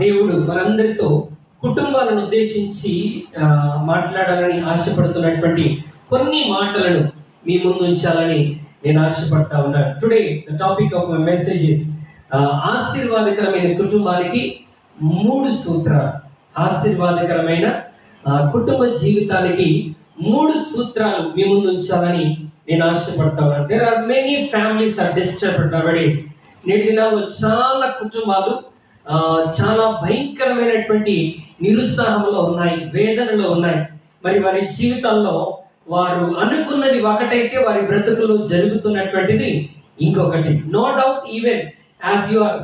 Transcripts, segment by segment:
దేవుడు మనందరితో కుటుంబాలను ఉద్దేశించి మాట్లాడాలని ఆశపడుతున్నటువంటి కొన్ని మాటలను మీ ముందు ఉంచాలని నేను ఆశపడతా ఉన్నాను. Today the topic of my message is ఆశీర్వాదకరమైన కుటుంబానికి 3 సూత్రాలు. ఆశీర్వాదకరమైన కుటుంబ జీవితానికి 3 సూత్రాలు మీ ముందు ఉంచాలని నేను ఆశపడతా ఉన్నాను. There are many families are disturbed nowadays. నేటి దినాల్లో చాలా కుటుంబాలు చాలా భయంకరమైనటువంటి నిరుత్సాహంలో ఉన్నాయి, వేదనలో ఉన్నాయి. మరి వారి జీవితాల్లో వారు అనుకున్నది ఒకటైతే వారి బ్రతుకులో జరుగుతున్నటువంటిది ఇంకొకటి. No doubt, even as you are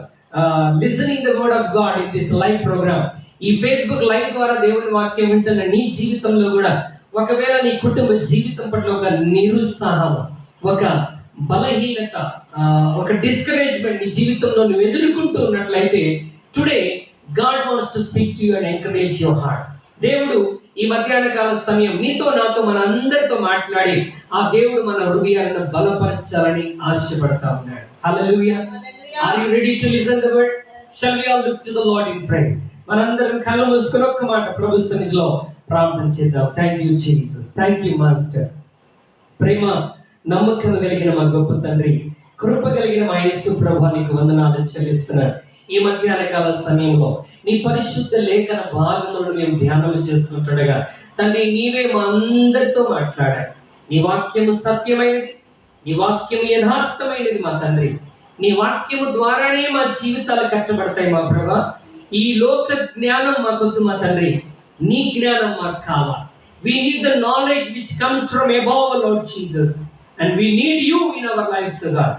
listening the word of God in this live programme, ఈ ఫేస్బుక్ లైవ్ ద్వారా దేవుని వాక్యం వింటున్న నీ జీవితంలో కూడా ఒకవేళ నీ కుటుంబ జీవితం పట్ల ఒక నిరుత్సాహం, ఒక బలహీనత, ఒక డిస్కరేజ్మెంట్ నీ జీవితంలో నువ్వు ఎదుర్కొంటూ ఉన్నట్లయితే today God wants to speak to you and encourage your heart. దేవుడు ఈ మధ్యాహ్న కాల సమయం నీతో నాతో మన అందరితో మాట్లాడి ఆ దేవుడు మన హృదయాలను బలపరచాలని ఆశపడతా ఉన్నాడు. Hallelujah. Are you ready to listen the word? Shall we all look to the Lord in prayer? మనందరం కళ్ళు మూసుకొని ఒక్క మాట ప్రభు సన్నిధిలో ప్రార్థన చేద్దాం. Thank you Jesus, thank you master. ప్రేమ నమ్మకం కలిగిన మా గొప్ప తండ్రి, కృప కలిగిన మా యేసు ప్రభువా, నీకు వందనాలు చెల్లిస్తున్నాను. ఈ మధ్యాహ్న కాల సమయంలో నీ పరిశుద్ధ లేఖన భాగములను మేము ధ్యానం చేస్తుండగా తండ్రి, నీవే మా అందరితో మాట్లాడారు. నీ వాక్యము సత్యమైనది, నీ వాక్యము యథార్థమైనది మా తండ్రి. నీ వాక్యము ద్వారానే మా జీవితాలు కట్టబడతాయి మా ప్రభా. ఈ లోక జ్ఞానం మాకొద్దు మా తండ్రి, నీ జ్ఞానం మాకు కావాలి. We need the knowledge which comes from above, Lord Jesus, and we need you in our lives, God.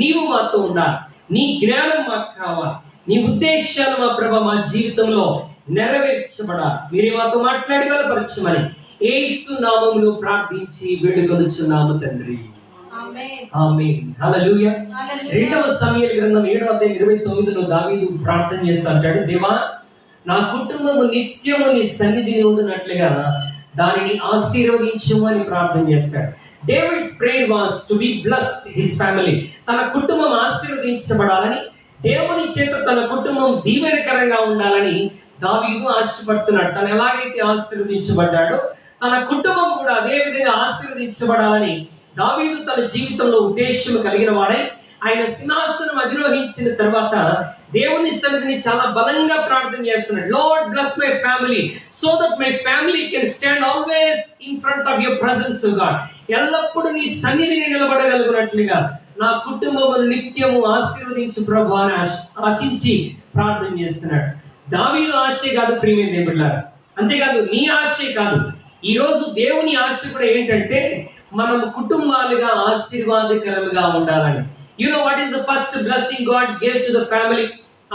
నీవు మాతో ఉండాలి, నీ జ్ఞానం మాకు కావాలి, నీ ఉద్దేశాలు మా ప్రభా మా జీవితంలో నెరవేర్చబడాలి. మీరే మాతో మాట్లాడి బలపరచమని యేసు నామములో ప్రార్థించి వేడుకొనుచున్నాము తండ్రి. ఆమేన్. హల్లెలూయా. 2వ సమూయేలు గ్రంథం 7వ అధ్యాయం 29లో దావీదు ప్రార్థన చేస్తూ అంటాడు, దేవా, నా కుటుంబము నిత్యము నీ సన్నిధిని ఉండునట్లుగా దానిని ఆశీర్వదించము అని ప్రార్థన చేస్తాడు. David's prayer was to be blessed his family. తన కుటుంబం ఆశీర్వదించబడాలని, దేవుని చేత తన కుటుంబం దీవెనకరంగా ఉండాలని దావీదు ఆశపడుతున్నాడు. తను ఎలాగైతే ఆశీర్వదించబడ్డాడో తన కుటుంబం కూడా అదే విధంగా ఆశీర్వదించబడాలని దావీదు తన జీవితంలో ఉద్దేశం కలిగిన వాడై ఆయన సింహాసనం అధిరోహించిన తర్వాత దేవుని సన్నిధిని చాలా బలంగా ప్రార్థన చేస్తున్నాడు. Lord bless my family so that my family can stand always in front of your presence, O God. ఎల్లప్పుడూ నీ సన్నిధిని నిలబడగలుగునట్లుగా నా కుటుంబమును నిత్యము ఆశీర్వదించు ప్రభు అని ఆశించి ప్రార్థన చేస్తున్నాడు. దావీదు ఆశే కాదు ప్రియమైన దేవుళ్ళారా, అంతేకాదు నీ ఆశే కాదు. ఈరోజు దేవుని ఆశ కూడా ఏంటంటే మనం కుటుంబాలుగా ఆశీర్వాదకరంగా ఉండాలని. You know what is the first blessing God gave to the family?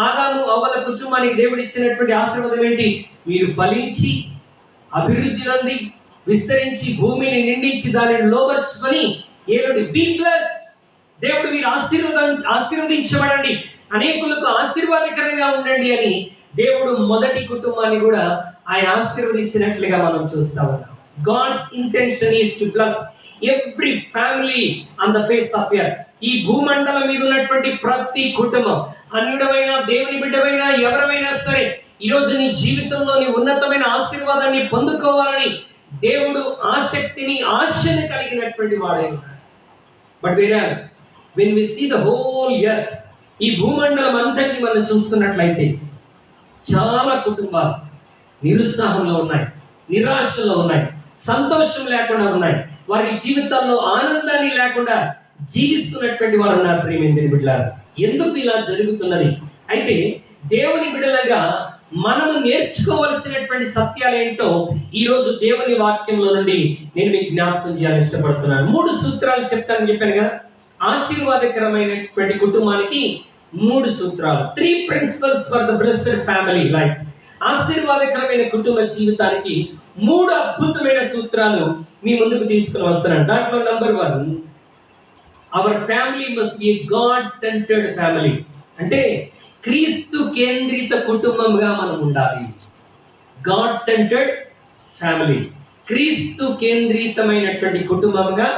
ఆదాము అవ్వల కుటుంబానికి దేవుడు ఇచ్చినటువంటి ఆశీర్వాదం ఏంటి? మీరు ఫలించి అభివృద్ధి నొంది విస్తరించి భూమిని నిండించి దానిని లోబర్చుకొని ఏలుడి. Be blessed. దేవుడు మీరు ఆశీర్వదించబడండి, అనేకులకు ఆశీర్వాదకరంగా ఉండండి అని దేవుడు మొదటి కుటుంబాన్ని కూడా ఆయన ఆశీర్వదించినట్లుగా మనం చూస్తా ఉన్నాం. God's intention is to bless every family on the face of earth. ఈ భూమండలం మీద ఉన్నటువంటి ప్రతి కుటుంబం, అన్యుడమైనా దేవుని బిడ్డమైనా ఎవరైనా సరే, ఈరోజు నీ జీవితంలో నీ ఉన్నతమైన ఆశీర్వాదాన్ని పొందుకోవాలని దేవుడు ఆసక్తిని ఆశను కలిగినటువంటి వాడే ఉన్నాడు. But వేరాస్ when we see the whole earth, ఈ భూమండలం అంతటిని మనం చూస్తున్నట్లయితే చాలా కుటుంబాలు నిరుత్సాహంలో ఉన్నాయి, నిరాశలో ఉన్నాయి, సంతోషం లేకుండా ఉన్నాయి, వారి జీవితాల్లో ఆనందాన్ని లేకుండా జీవిస్తున్నటువంటి వారు ఉన్నారు. ప్రియమైన బిడ్డలారా, ఎందుకు ఇలా జరుగుతున్నది? అయితే దేవుని బిడ్డలుగా మనము నేర్చుకోవలసినటువంటి సత్యాలు ఏంటో ఈ రోజు దేవుని వాక్యంలో నుండి నేను మీకు జ్ఞాపకం చేయాలని ఇష్టపడుతున్నాను. 3 సూత్రాలు చెప్తానని చెప్పాను కదా. ఆశీర్వాదకరమైనటువంటి కుటుంబానికి 3 సూత్రాలు. 3 principles for the blessed family life. ఆశీర్వాదకరమైన కుటుంబ జీవితానికి 3 అద్భుతమైన సూత్రాలు మీ ముందుకు తీసుకుని వస్తున్నాను. దాంట్లో number 1, our family must be A God centred family. అంటే క్రీస్తు కేంద్రిత కుటుంబంగా మనం ఉండాలి. గాడ్ సెంటర్డ్ ఫ్యామిలీ, క్రీస్తు కేంద్రితమైనటువంటి కుటుంబంగా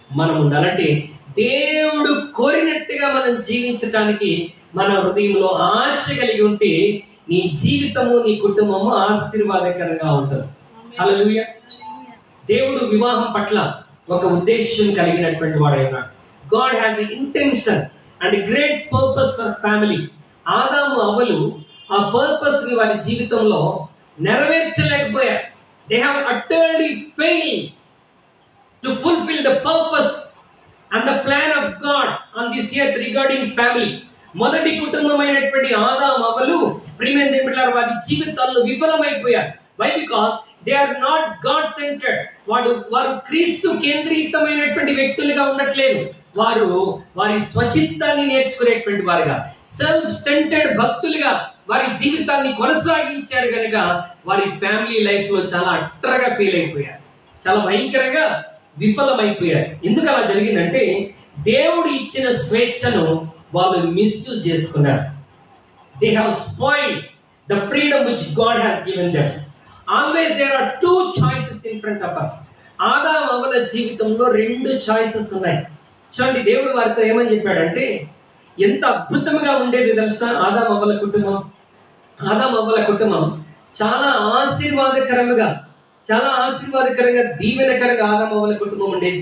మనం ఉండాలంటే దేవుడు కోరినట్టుగా మనం జీవించటానికి మన హృదయంలో ఆశ కలిగి ఉంటే నీ జీవితము, నీ కుటుంబము ఆశీర్వాదకరంగా ఉంటుంది. హల్లెలూయా. దేవుడు వివాహం పట్ల ఒక ఉద్దేశం కలిగినటువంటి వాడై ఉన్నాడు. God has a intention and great purpose for family. ఆదాము అవ్వలు ఆ పర్పస్ ని వారి జీవితంలో నెరవేర్చలేకపోయారు. They have utterly failed to fulfil the purpose and the plan of God on this earth regarding family. మొదటి కుటుంబమైనటువంటి ఆదాము అవ్వలు ప్రియమైన దేవుళ్ళారా, వారి జీవితాల్లో విఫలమైపోయారు. Why? Because they are not God centred. వారు క్రీస్తు కేంద్రీకృతమైనటువంటి వ్యక్తులుగా ఉండట్లేదు. వారు వారి స్వచిత్తాన్ని నేర్చుకునేటువంటి వారుగా, సెల్ఫ్ సెంటర్డ్ భక్తులుగా వారి జీవితాన్ని కొనసాగించారు కనుక వారి ఫ్యామిలీ లైఫ్ లో చాలా అట్టరగా ఫీల్ అయిపోయారు, చాలా భయంకరంగా విఫలమైపోయారు. ఎందుకు అలా జరిగిందంటే దేవుడు ఇచ్చిన స్వేచ్ఛను వాళ్ళు మిస్యూజ్ చేసుకున్నారు. They have spoiled the freedom which God has given them. Always there are two choices in front of us. ఆదాము అవ్వల జీవితంలో రెండు చాయిసెస్ ఉన్నాయి. చూడండి, దేవుడు వారితో ఏమని చెప్పాడంటే, ఎంత అద్భుతంగా ఉండేది తెలుసా ఆదాము అవ్వల కుటుంబం. ఆదాము అవ్వల కుటుంబం చాలా ఆశీర్వాదకరంగా దీవెనకరంగా ఆదాము అవ్వల కుటుంబం ఉండేది.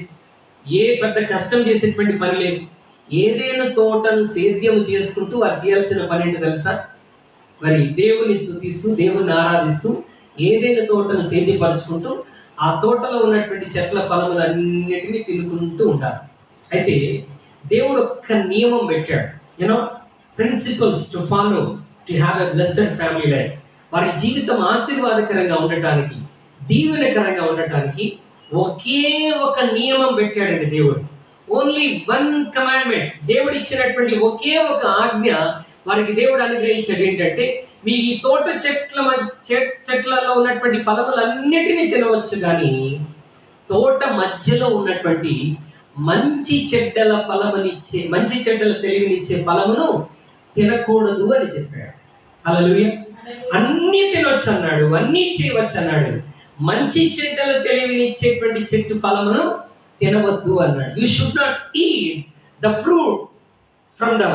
ఏ పెద్ద కష్టం చేసేటువంటి పని లేదు. ఏదైనా తోటను సేద్యం చేసుకుంటూ వారు చేయాల్సిన పని ఏంటో తెలుసా? మరి దేవుని స్తుతిస్తూ, దేవుని ఆరాధిస్తూ, ఏదైనా తోటను సేద్యపరుచుకుంటూ ఆ తోటలో ఉన్నటువంటి చెట్ల ఫలములన్నిటినీ తినుకుంటూ ఉంటారు. అయితే దేవుడు ఒక్క నియమం పెట్టాడు, principles to follow to have a blessed family life. వారి జీవితం ఆశీర్వాదకరంగా ఉండటానికి, దీవెనకరంగా ఉండటానికి ఒకే ఒక నియమం పెట్టాడండి దేవుడు. Only one commandment. దేవుడు ఇచ్చినటువంటి ఒకే ఒక ఆజ్ఞ వారికి దేవుడు అనుగ్రహించాడు. ఏంటంటే, మీ ఈ తోట చెట్లలో ఉన్నటువంటి ఫలములన్నిటినీ తినవచ్చు, కానీ తోట మధ్యలో ఉన్నటువంటి మంచి చెడ్డల తెలివినిచ్చే ఫలమును తినకూడదు అని చెప్పాడు. హల్లెలూయా. అన్ని తినొచ్చు అన్నాడు, అన్ని చేయవచ్చు అన్నాడు. మంచి చెడ్డల తెలివినిచ్చేటువంటి చెట్టు ఫలమును తినవద్దు అన్నాడు. You should not eat the fruit from the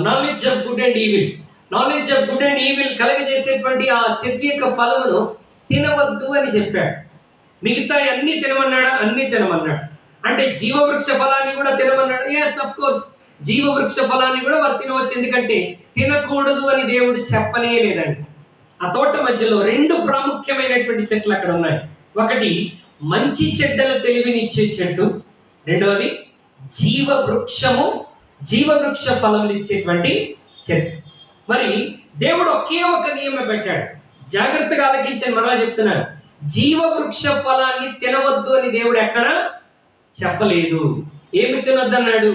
knowledge of good and evil. Knowledge of good and evil కలగజేసేటువంటి ఆ చెట్టు యొక్క ఫలమును తినవద్దు అని చెప్పాడు. మిగతా అన్ని తినమన్నాడా? అన్ని తినమన్నాడు. అంటే జీవవృక్ష ఫలాన్ని కూడా తినమన్నాడు. ఎస్, ఆఫ్ కోర్స్, జీవవృక్ష ఫలాన్ని కూడా వారు తినవచ్చు. ఎందుకంటే తినకూడదు అని దేవుడు చెప్పనే లేదండి. ఆ తోట మధ్యలో రెండు ప్రాముఖ్యమైనటువంటి చెట్లు అక్కడ ఉన్నాయి. ఒకటి మంచి చెడ్డల తెలివినిచ్చే చెట్టు, రెండవది జీవవృక్ష ఫలములు ఇచ్చేటువంటి చెట్టు. మరి దేవుడు ఒకే ఒక నియమం పెట్టాడు. జాగ్రత్తగా ఆలకించని మరలా చెప్తున్నాను, జీవవృక్ష ఫలాన్ని తినవద్దు అని దేవుడు ఎక్కడ చెప్పలేదు. ఏమి తినొద్దు అన్నాడు?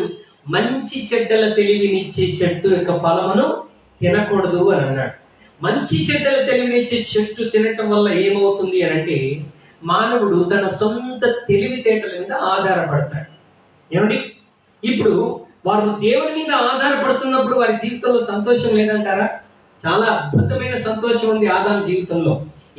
మంచి చెడ్డల తెలివినిచ్చే చెట్టు యొక్క ఫలమును తినకూడదు అని అన్నాడు. మంచి చెడ్డల తెలివినిచ్చే చెట్టు తినటం వల్ల ఏమవుతుంది అని అంటే, మానవుడు తన సొంత తెలివితేటల మీద ఆధారపడతాడు. ఏమండి, ఇప్పుడు వారు దేవుని మీద ఆధారపడుతున్నప్పుడు వారి జీవితంలో సంతోషం లేదంటారా? చాలా అద్భుతమైన సంతోషం ఉంది ఆదాము జీవితంలో.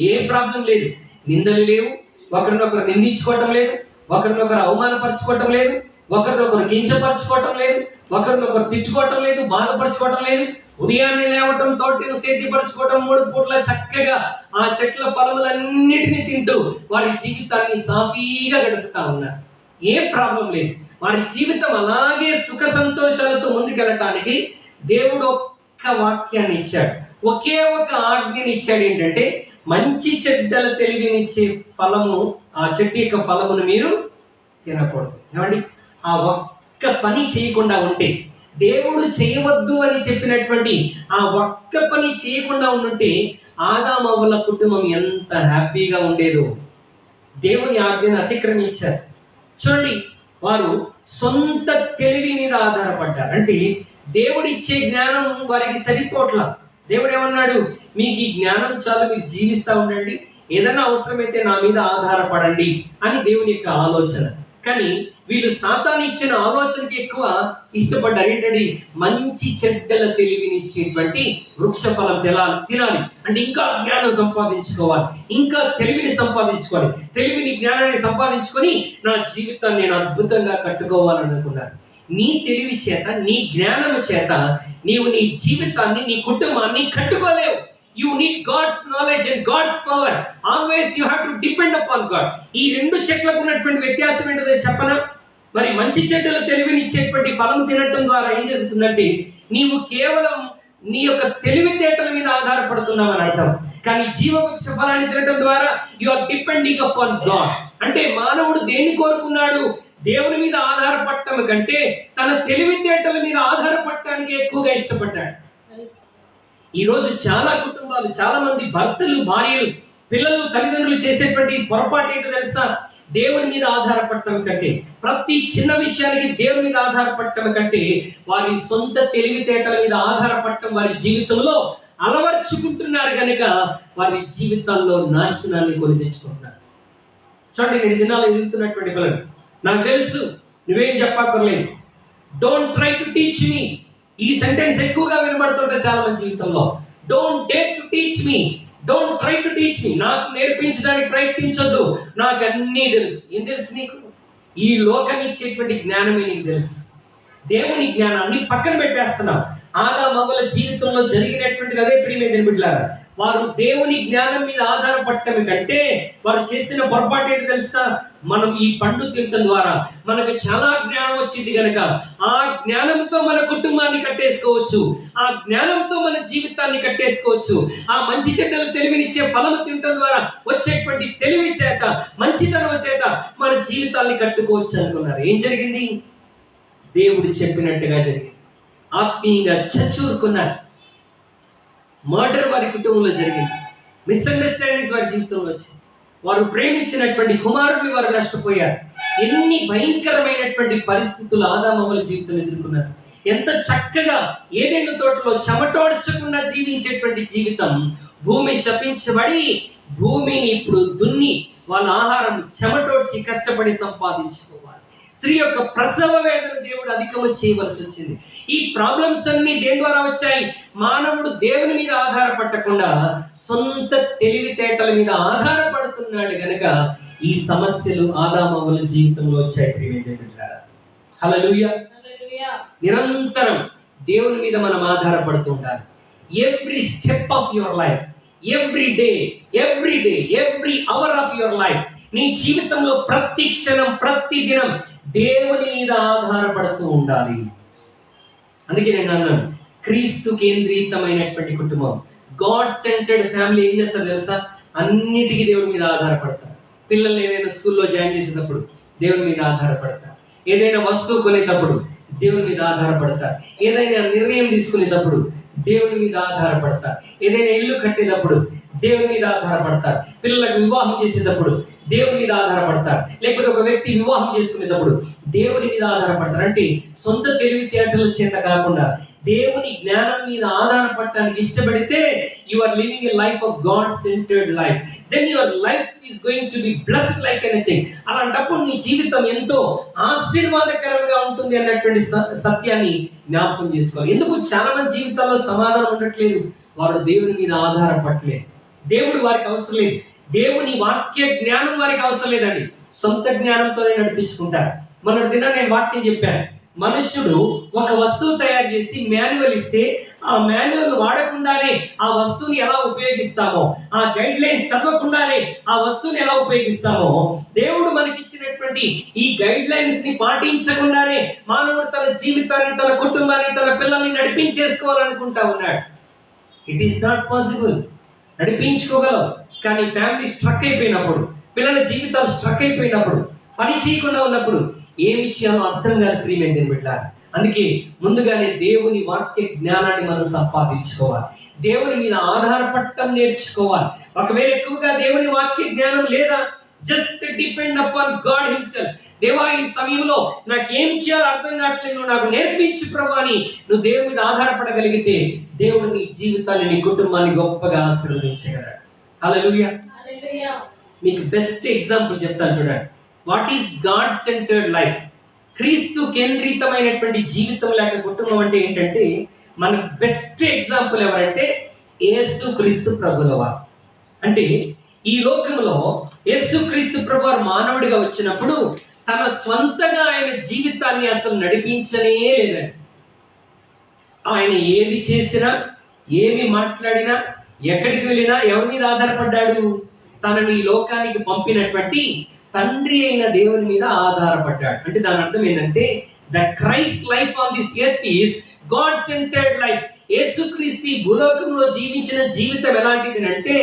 ఏ ప్రాబ్లం లేదు, నిందలు లేవు, ఒకరినొకరు నిందించుకోవటం లేదు, ఒకరినొకరు అవమానపరచుకోవటం లేదు, ఒకరినొకరు కించపరచుకోవటం లేదు, ఒకరినొకరు తిట్టుకోవటం లేదు, బాధపరచుకోవటం లేదు. ఉదయాన్నే లేవటం, తోటను సేద్యపరచుకోవటం, 3 పూట్ల చక్కగా ఆ చెట్ల ఫలములన్నిటినీ తింటూ వారి జీవితాన్ని సాఫీగా గడుపుతా ఉన్నారు. ఏ ప్రాబ్లం లేదు. వారి జీవితం అలాగే సుఖ సంతోషాలతో ముందుకెళ్ళటానికి దేవుడు ఒక్క వాక్యాన్ని ఇచ్చాడు, ఒకే ఒక ఆజ్ఞని ఇచ్చాడు. ఏంటంటే, మంచి చెడ్డల తెలివినిచ్చే ఫలము, ఆ చెట్టు యొక్క ఫలమును మీరు తినకూడదు. ఏమండి, ఆ ఒక్క పని చేయకుండా ఉంటే, దేవుడు చేయవద్దు అని చెప్పినటువంటి ఆ ఒక్క పని చేయకుండా ఉండుంటే ఆదాము అవ్వల కుటుంబం ఎంత హ్యాపీగా ఉండేదో. దేవుని ఆజ్ఞను అతిక్రమించారు. చూడండి, వారు సొంత తెలివి మీద ఆధారపడ్డారు. అంటే దేవుడిచ్చే జ్ఞానం వారికి సరిపోట్ల. దేవుడు ఏమన్నాడు? మీకు ఈ జ్ఞానం చాలు, మీరు జీవిస్తూ ఉండండి, ఏదైనా అవసరమైతే నా మీద ఆధారపడండి అని దేవుని యొక్క ఆలోచన. కానీ వీళ్ళు సాతాను ఇచ్చిన ఆలోచనకి ఎక్కువ ఇష్టపడ్డారు. ఏంటంటే, మంచి చెడ్డల తెలివినిచ్చేటువంటి వృక్ష ఫలం తినాలి అంటే ఇంకా జ్ఞానం సంపాదించుకోవాలి, ఇంకా తెలివిని సంపాదించుకోవాలి, తెలివిని జ్ఞానాన్ని సంపాదించుకొని నా జీవితాన్ని నేను అద్భుతంగా కట్టుకోవాలని అనుకున్నారు. నీ తెలివి చేత, నీ జ్ఞానము చేత నీవు నీ జీవితాన్ని, నీ కుటుంబాన్ని కట్టుకోలేవు. You need God's knowledge and God's power. Always you have to depend upon God. ఈ రెండు చెట్లకు ఉన్నటువంటి వ్యత్యాసం ఏంటో చెప్పనా? మరి మంచి చెడ్డల తెలివినిచ్చేటువంటి ఫలం తినటం ద్వారా ఏం జరుగుతుందంటే నీవు కేవలం నీ యొక్క తెలివితేటల మీద ఆధారపడుతున్నావు అని అర్థం. కానీ జీవవృక్ష ఫలాన్ని తినటం ద్వారా you are depending upon God. అంటే మానవుడు దేన్ని కోరుకున్నాడు? దేవుని మీద ఆధారపడటం కంటే తన తెలివితేటల మీద ఆధారపడటానికి ఎక్కువగా ఇష్టపడ్డాడు. ఈ రోజు చాలా కుటుంబాలు, చాలా మంది భర్తలు, భార్యలు, పిల్లలు, తల్లిదండ్రులు చేసేటువంటి పొరపాటు ఏంటో తెలుసా? దేవుని మీద ఆధారపడటం కంటే, ప్రతి చిన్న విషయానికి దేవుని మీద ఆధారపడటం కంటే వారి సొంత తెలివితేటల మీద ఆధారపడటం వారి జీవితంలో అలవర్చుకుంటున్నారు కనుక వారి జీవితాల్లో నాశనాన్ని కొని తెచ్చుకుంటున్నారు. చూడండి, నేను దినాలు ఎదుగుతున్నటువంటి పిల్లలు, నాకు తెలుసు నువ్వేం చెప్పక్కర్లేదు. Don't try to teach me. ఈ సెంటెన్స్ ఎక్కువగా వినబడుతుంటే చాలా మంది జీవితంలో. Don't dare to teach me, don't try to teach me. నాకు నేర్పించడానికి ప్రయత్నించొద్దు, నాకు అన్నీ తెలుసు. ఏం తెలుసు నీకు? ఈ లోకం ఇచ్చేటువంటి జ్ఞానమే నీకు తెలుసు. దేవుని జ్ఞానాన్ని పక్కన పెట్టేస్తున్నావు. ఆదామవ్వల జీవితంలో జరిగినటువంటిది అదే. ప్రియమైన బిడ్డలారా, వారు దేవుని జ్ఞానం మీద ఆధారపడటం కంటే వారు చేసిన పొరపాటు ఏంటి తెలుసా? మనం ఈ పండు తినటం ద్వారా మనకు చాలా జ్ఞానం వచ్చింది కనుక ఆ జ్ఞానంతో మన కుటుంబాన్ని కట్టేసుకోవచ్చు, ఆ జ్ఞానంతో మన జీవితాన్ని కట్టేసుకోవచ్చు. ఆ మంచి చెడ్డలు తెలివినిచ్చే ఫలము తినటం ద్వారా వచ్చేటువంటి తెలివి చేత, మంచితనం చేత మన జీవితాన్ని కట్టుకోవచ్చు అనుకున్నారు. ఏం జరిగింది? దేవుడు చెప్పినట్టుగా జరిగింది. ఆత్మీయంగా చచ్చూరుకున్నారు. మర్డర్ వారి కుటుంబంలో జరిగింది. మిస్అండర్స్టాండింగ్స్ వారి జీవితంలో వచ్చింది. వారు ప్రేమించినటువంటి కుమారుడిని వారు నష్టపోయారు. ఎన్ని భయంకరమైనటువంటి పరిస్థితులు ఆదామవ్వల జీవితంలో ఎదుర్కొన్నారు. ఎంత చక్కగా ఏదైనా తోటలో చెమటోడ్చకుండా జీవించేటువంటి జీవితం భూమి శపించబడి భూమిని ఇప్పుడు దున్ని వాళ్ళ ఆహారం చెమటోడ్చి కష్టపడి సంపాదించుకోవాలి. స్త్రీ యొక్క ప్రసవ వేదన దేవుడు అధికము చేయవలసి వచ్చింది. ఈ ప్రాబ్లమ్స్ అన్ని దేని ద్వారా వచ్చాయి? మానవుడు దేవుని మీద ఆధారపడకుండా సొంత తెలివితేటల మీద ఆధారపడుతున్నాడు గనక ఈ సమస్యలు ఆదామవ్వల జీవితంలో వచ్చాయి. హల్లెలూయా. నిరంతరం దేవుని మీద మనం ఆధారపడుతూ ఉండాలి. Every step of your life, every day, every hour of your life, నీ జీవితంలో ప్రతి క్షణం, ప్రతి దినం దేవుని మీద ఆధారపడుతూ ఉండాలి. అందుకే నేను అన్నాను, క్రీస్తు కేంద్రీతమైనటువంటి కుటుంబం, గాడ్ సెంటర్డ్ ఫ్యామిలీ ఏం చేస్తారు తెలుసా? అన్నిటికీ దేవుని మీద ఆధారపడతారు. పిల్లల్ని ఏదైనా స్కూల్లో జాయిన్ చేసేటప్పుడు దేవుని మీద ఆధారపడతారు. ఏదైనా వస్తువు కొనేటప్పుడు దేవుని మీద ఆధారపడతారు. ఏదైనా నిర్ణయం తీసుకునేటప్పుడు దేవుని మీద ఆధారపడతారు. ఏదైనా ఇల్లు కట్టేటప్పుడు దేవుని మీద ఆధారపడతారు. పిల్లలకు వివాహం చేసేటప్పుడు దేవుని మీద ఆధారపడతారు. లేకపోతే ఒక వ్యక్తి వివాహం చేసుకునేటప్పుడు దేవుని మీద ఆధారపడతారు. అంటే సొంత తెలివితేటల చేత కాకుండా దేవుని జ్ఞానం మీద ఆధారపడటానికి ఇష్టపడితే you are living a life of God centred life. Then your life is going to be blessed like anything. అలాంటప్పుడు నీ జీవితం ఎంతో ఆశీర్వాదకరంగా ఉంటుంది అన్నటువంటి సత్యాన్ని జ్ఞాపకం చేసుకోవాలి. ఎందుకు చాలా మంది జీవితాల్లో సమాధానం ఉండట్లేదు? వారు దేవుని మీద ఆధారపడలేదు. దేవుడు వారికి అవసరం లేదు. దేవుని వాక్య జ్ఞానం వారికి అవసరం లేదండి. సొంత జ్ఞానంతోనే నడిపించుకుంటారు. మొన్నటి దిన నేను వాక్యం చెప్పాను. మనుష్యుడు ఒక వస్తువు తయారు చేసి మాన్యువల్ ఇస్తే ఆ మాన్యువల్ వాడకుండానే ఆ వస్తువుని ఎలా ఉపయోగిస్తామో, ఆ గైడ్ లైన్స్ చదవకుండానే ఆ వస్తువుని ఎలా ఉపయోగిస్తామో, దేవుడు మనకిచ్చినటువంటి ఈ గైడ్ లైన్స్ ని పాటించకుండానే మానవుడు తన జీవితాన్ని, తన కుటుంబాన్ని, తన పిల్లల్ని నడిపించేసుకోవాలనుకుంటా ఉన్నాడు. It is not possible. నడిపించుకోగలవు, కానీ ఫ్యామిలీ స్ట్రక్ అయిపోయినప్పుడు, పిల్లల జీవితాలు స్ట్రక్ అయిపోయినప్పుడు, పని చేయకుండా ఉన్నప్పుడు ఏమి చేయాలో అర్థం కాదు. ప్రియమైన బిడ్డలారా, అందుకే ముందుగానే దేవుని వాక్య జ్ఞానాన్ని మనం సంపాదించుకోవాలి. దేవుని మీద ఆధారపడటం నేర్చుకోవాలి. ఒకవేళ ఎక్కువగా దేవుని వాక్య జ్ఞానం లేదా, just depend upon God himself. దేవా, ఈ సమయంలో నాకు ఏం చేయాలో అర్థం కావట్లేదు, నాకు నేర్పించు ప్రభువా అని నువ్వు దేవుని మీద ఆధారపడగలిగితే దేవుడు నీ జీవితాన్ని, నీ కుటుంబాన్ని గొప్పగా ఆశీర్వదించగలడు. హల్లెలూయా. మీకు బెస్ట్ ఎగ్జాంపుల్ చెప్తాను చూడండి. What is God centred life? క్రీస్తు కేంద్రీతమైనటువంటి జీవితం లేక కుటుంబం అంటే ఏంటంటే, మనకు బెస్ట్ ఎగ్జాంపుల్ ఎవరంటే యేసు క్రీస్తు ప్రభుల వారు. అంటే ఈ లోకంలో యేసు క్రీస్తు ప్రభు వారు మానవుడిగా వచ్చినప్పుడు తన స్వంతగా ఆయన జీవితాన్ని అసలు నడిపించనే లేదండి. ఆయన ఏది చేసినా, ఏమి మాట్లాడినా ఎక్కడికి వెళ్ళినా ఎవరి మీద ఆధారపడ్డాడు? తనని ఈ లోకానికి పంపినటువంటి తండ్రి అయిన దేవుని మీద ఆధారపడ్డాడు. అంటే దాని అర్థం ఏంటంటే the Christ life on this earth is God centred life. యేసుక్రీస్తు భూలోకంలో జీవించిన జీవితం ఎలాంటిది అంటే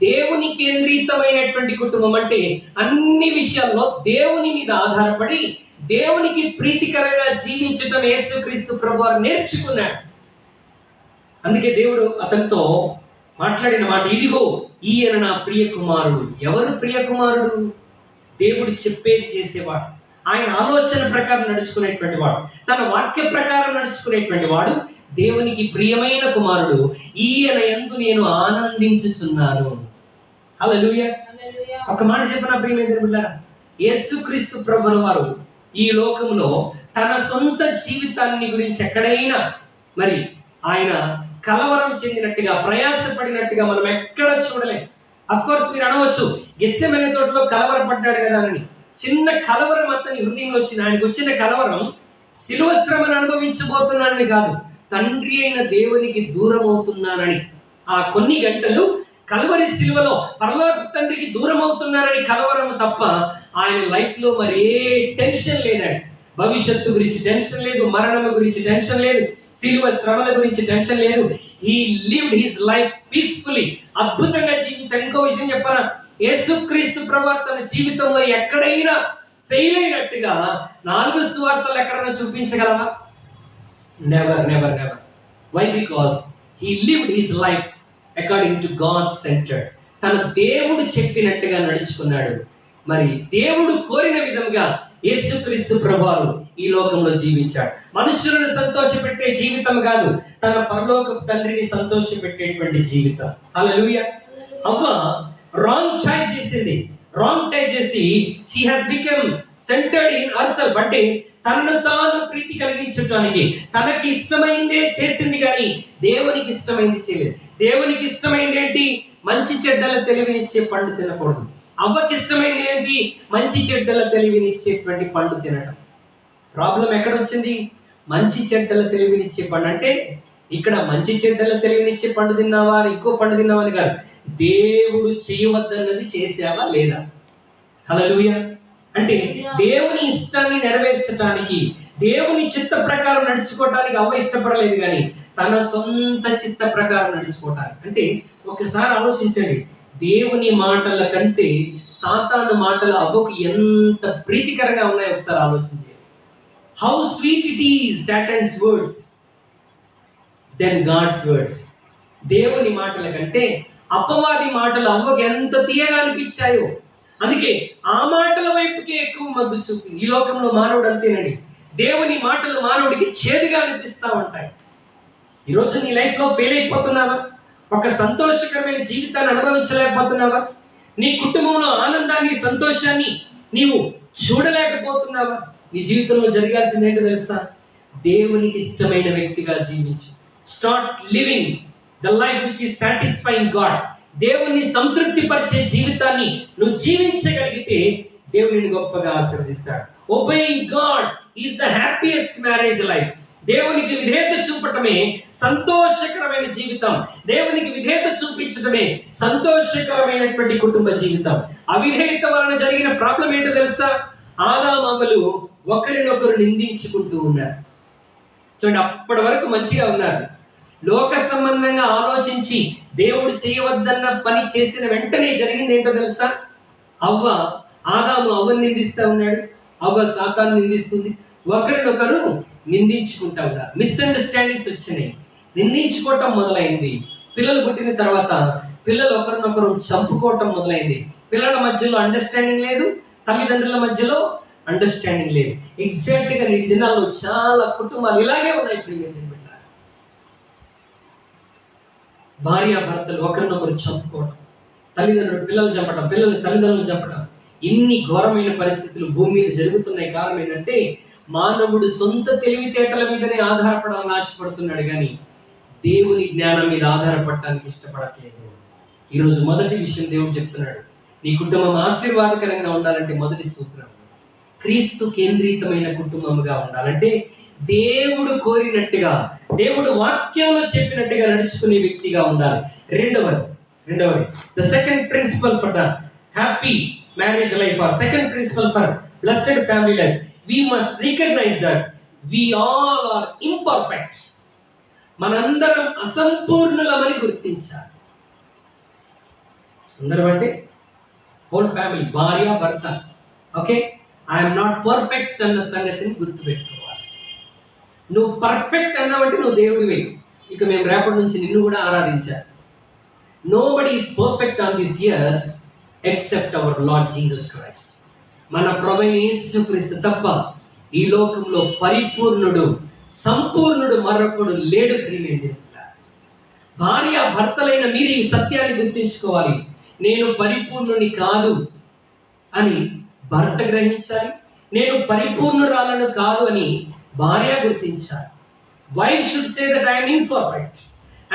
దేవుని కేంద్రీతమైనటువంటి కుటుంబం. అంటే అన్ని విషయాల్లో దేవుని మీద ఆధారపడి దేవునికి ప్రీతికరంగా జీవించటం యేసుక్రీస్తు ప్రభువారు నేర్చుకున్నాడు. అందుకే దేవుడు అతనితో మాట్లాడిన మాట, ఇదిగో ఈయన నా ప్రియ కుమారుడు. ఎవరు ప్రియ కుమారుడు? దేవుడు చెప్పేది చేసేవాడు, ఆయన ఆలోచన ప్రకారం నడుచుకునేటువంటి వాడు, తన వాక్య ప్రకారం నడుచుకునేటువంటి వాడు దేవునికి ప్రియమైన కుమారుడు. ఈయన యందు నేను ఆనందించుచున్నాను. హల్లెలూయా. ఒక మాట చెప్పిన ప్రియమైన బిడ్డలారా, యేసుక్రీస్తు ప్రభుల వారు ఈ లోకంలో తన సొంత జీవితాన్ని గురించి ఎక్కడైనా మరి ఆయన కలవరం చెందినట్టుగా ప్రయాసపడినట్టుగా మనం ఎక్కడ చూడలేం. అఫ్ కోర్స్ మీరు అనవచ్చు, గెత్సెమనే తోటలో కలవరపడ్డాడు కదా అని. చిన్న కలవరం అతని హృదయంలో వచ్చింది. ఆయనకు వచ్చిన కలవరం శిలువ శ్రమను అనుభవించబోతున్నానని కాదు, తండ్రి అయిన దేవునికి దూరం అవుతున్నానని. ఆ కొన్ని గంటలు కలవరి శిలువలో పరలోక తండ్రికి దూరం అవుతున్నానని కలవరం తప్ప ఆయన లైఫ్ లో మరి ఏ టెన్షన్ లేదండి. భవిష్యత్తు గురించి టెన్షన్ లేదు, మరణం గురించి టెన్షన్ లేదు, శిలువ శ్రమల గురించి టెన్షన్ లేదు. He lived his life peacefully. అద్భుతంగా జీవించాడు. ఇంకో విషయం చెప్పనా, యేసుక్రీస్తు ప్రభువు తన జీవితంలో ఎక్కడైనా ఫెయిల్ అయినట్టుగా 4 సువార్తలు ఎక్కడైనా చూపించగలవా? Never never never. Why? Because he lived his life according to God centred. తన దేవుడు చెప్పినట్టుగా నడుచుకున్నాడు. మరి దేవుడు కోరిన విధంగా యేసుక్రీస్తు ప్రభువారు ఈ లోకంలో జీవించాడు. మనుషులను సంతోషపెట్టే జీవితం కాదు, తన పరలోకపు తండ్రిని సంతోషపెట్టేటువంటి జీవితం. హల్లెలూయా. అవ్వ రాంగ్ చాయిస్ చేసింది. రాంగ్ చాయిస్ చేసి she has become centred in herself. అంటే తనను తాను ప్రీతి కలిగించడానికి తనకి ఇష్టమైందే చేసింది, కానీ దేవునికి ఇష్టమైంది చేయలేదు. దేవునికి ఇష్టమైంది ఏంటి? మంచి చెడ్డల తెలివినిచ్చే పండు తినకూడదు. అవ్వకి ఇష్టమైంది ఏంటి? మంచి చెడ్డల తెలివినిచ్చేటువంటి పండు తినడం. ప్రాబ్లం ఎక్కడొచ్చింది? మంచి చెడ్డల తెలివినిచ్చే పండు. అంటే ఇక్కడ మంచి చెడ్డల తెలివినిచ్చే పండు తిన్నావా, ఇంకో పండు తిన్నావా అని కాదు, దేవుడు చేయవద్దన్నది చేసావా లేదా? హల్లెలూయా. అంటే దేవుని ఇష్టాన్ని నెరవేర్చడానికి, దేవుని చిత్త ప్రకారం నడుచుకోవటానికి అవ్వ ఇష్టపడలేదు, కానీ తన సొంత చిత్త ప్రకారం నడుచుకోవటానికి. అంటే ఒకసారి ఆలోచించండి, దేవుని మాటల కంటే సాతాను మాటలు అవ్వకు ఎంత ప్రీతికరంగా ఉన్నాయో ఒకసారి ఆలోచించండి. How sweet it is Satan's words then God's words. దేవుని మాటల కంటే అపవాది మాటలు అవ్వకు ఎంత తీయగా అనిపించాయో, అందుకే ఆ మాటల వైపుకే ఎక్కువ మగ్గు చూపి. ఈ లోకంలో మానవుడు అంతేనండి, దేవుని మాటలు మానవుడికి చేదుగా అనిపిస్తా ఉంటాయి. ఈరోజు నీ లైఫ్ లో ఫెయిల్ అయిపోతున్నావా? ఒక సంతోషకరమైన జీవితాన్ని అనుభవించలేకపోతున్నావా? నీ కుటుంబంలో ఆనందాన్ని, సంతోషాన్ని నీవు చూడలేకపోతున్నావా? నీ జీవితంలో జరగాల్సింది ఏంటో తెలుసా? దేవునికి ఇష్టమైన వ్యక్తిగా జీవించు. Start living the life which is satisfying God. దేవుని సంతృప్తి పరిచే జీవితాన్ని నువ్వు జీవించగలిగితే దేవుని గొప్పగా ఆశీర్వదిస్తాడు. Obeying God is the happiest marriage life. దేవునికి విధేయత చూపటమే సంతోషకరమైన జీవితం. దేవునికి విధేయత చూపించటమే సంతోషకరమైనటువంటి కుటుంబ జీవితం. అవిధేయత వలన జరిగిన ప్రాబ్లం ఏంటో తెలుసా? ఆదాము అవ్వలు ఒకరినొకరు నిందించుకుంటూ ఉన్నారు. చూడండి, అప్పటి వరకు మంచిగా ఉన్నారు. లోక సంబంధంగా ఆలోచించి దేవుడు చేయవద్దన్న పని చేసిన వెంటనే జరిగింది ఏంటో తెలుసా? ఆదాము అవ్వని నిందిస్తా ఉన్నాడు, అవ్వ సాతాను నిందిస్తుంది. ఒకరినొకరు నిందించుకుంటా ఉన్నారు. మిస్అండర్స్టాండింగ్స్ వచ్చినాయి, నిందించుకోవటం మొదలైంది. పిల్లలు పుట్టిన తర్వాత పిల్లలు ఒకరినొకరు చంపుకోవటం మొదలైంది. పిల్లల మధ్యలో అండర్స్టాండింగ్ లేదు, తల్లిదండ్రుల మధ్యలో అండర్స్టాండింగ్ లేదు. ఎగ్జాక్ట్ గా నేటి దినాల్లో చాలా కుటుంబాలు ఇలాగే ఉన్నాయి. భార్యాభర్తలు ఒకరినొకరు చంపుకోవడం, తల్లిదండ్రులు పిల్లలు చంపడం, పిల్లలు తల్లిదండ్రులు చంపడం, ఇన్ని ఘోరమైన పరిస్థితులు భూమి మీద జరుగుతున్నాయి. కారణం ఏంటంటే మానవుడు సొంత తెలివితేటల మీదనే ఆధారపడాలని ఆశపడుతున్నాడు, కానీ దేవుని జ్ఞానం మీద ఆధారపడటానికి ఇష్టపడట్లేదు. ఈరోజు మొదటి విషయం దేవుడు చెప్తున్నాడు, నీ కుటుంబం ఆశీర్వాదకరంగా ఉండాలంటే మొదటి సూత్రం క్రీస్తు కేంద్రీతమైన కుటుంబముగా ఉండాలంటే దేవుడు కోరినట్టుగా, దేవుడు వాక్యంలో చెప్పినట్టుగా నడుచుకునే వ్యక్తిగా ఉండాలి. రెండవది the second principle for the happy marriage life or second principle for blessed family life, we must recognise that we all are imperfect. మనందరం అసంపూర్ణులమని గుర్తించాలి. అందరం అంటే హోల్ ఫ్యామిలీ, భార్య భర్త. ఓకే, ఐఎమ్ నాట్ పర్ఫెక్ట్ అన్న సంగతిని గుర్తుపెట్టుకోవాలి. నువ్వు పర్ఫెక్ట్ అన్నావంటే నువ్వు దేవుడివే. ఇక మేము రేపటి నుంచి నిన్ను కూడా ఆరాధించాలి. Nobody is perfect on this earth except our Lord Jesus Christ. మన ప్రభువైన యేసుక్రీస్తు తప్ప ఈ లోకంలో పరిపూర్ణుడు, సంపూర్ణుడు మరొకడు లేడు. ప్రియమైన భార్య భర్తలైన మీరు ఈ సత్యాన్ని గుర్తించుకోవాలి. నేను పరిపూర్ణుని కాదు అని భర్త గ్రహించాలి, నేను పరిపూర్ణురాలను కాదు అని భార్య గుర్తించాలి. Wife should say that I'm imperfect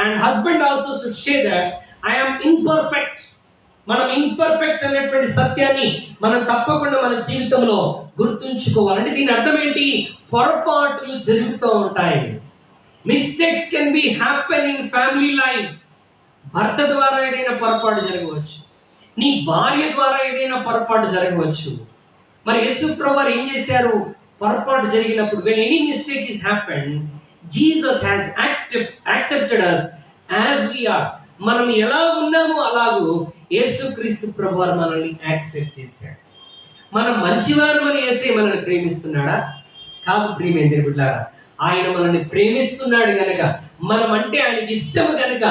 and husband also should say that I'm imperfect. మనం ఇంపర్ఫెక్ట్ అనేటువంటి సత్యాన్ని మనం తప్పకుండా మన జీవితంలో గుర్తుంచుకోవాలంటే దీని అర్థం ఏంటి? పొరపాట్లు జరుగుతూ ఉంటాయి. Mistakes can be happen in family life. భర్త ద్వారా ఏదైనా పొరపాటు జరగవచ్చు, నీ భార్య ద్వారా ఏదైనా పొరపాటు జరగవచ్చు. మరి యేసు ప్రభువు ఏం చేశారు? పొరపాటు జరిగినప్పుడు when any mistake is happened, Jesus has accepted us as we are. మనం ఎలా ఉన్నామో అలాగూ యేసుక్రీస్తు ప్రభువు మనల్ని యాక్సెప్ట్ చేశాడు. మనం మంచివారమని యేసే మనల్ని ప్రేమిస్తున్నాడా? కాదు ప్రియమైన బిడ్డలారా, ఆయన మనల్ని ప్రేమిస్తున్నాడు గనక, మనం అంటే ఆయనకి ఇష్టము గనక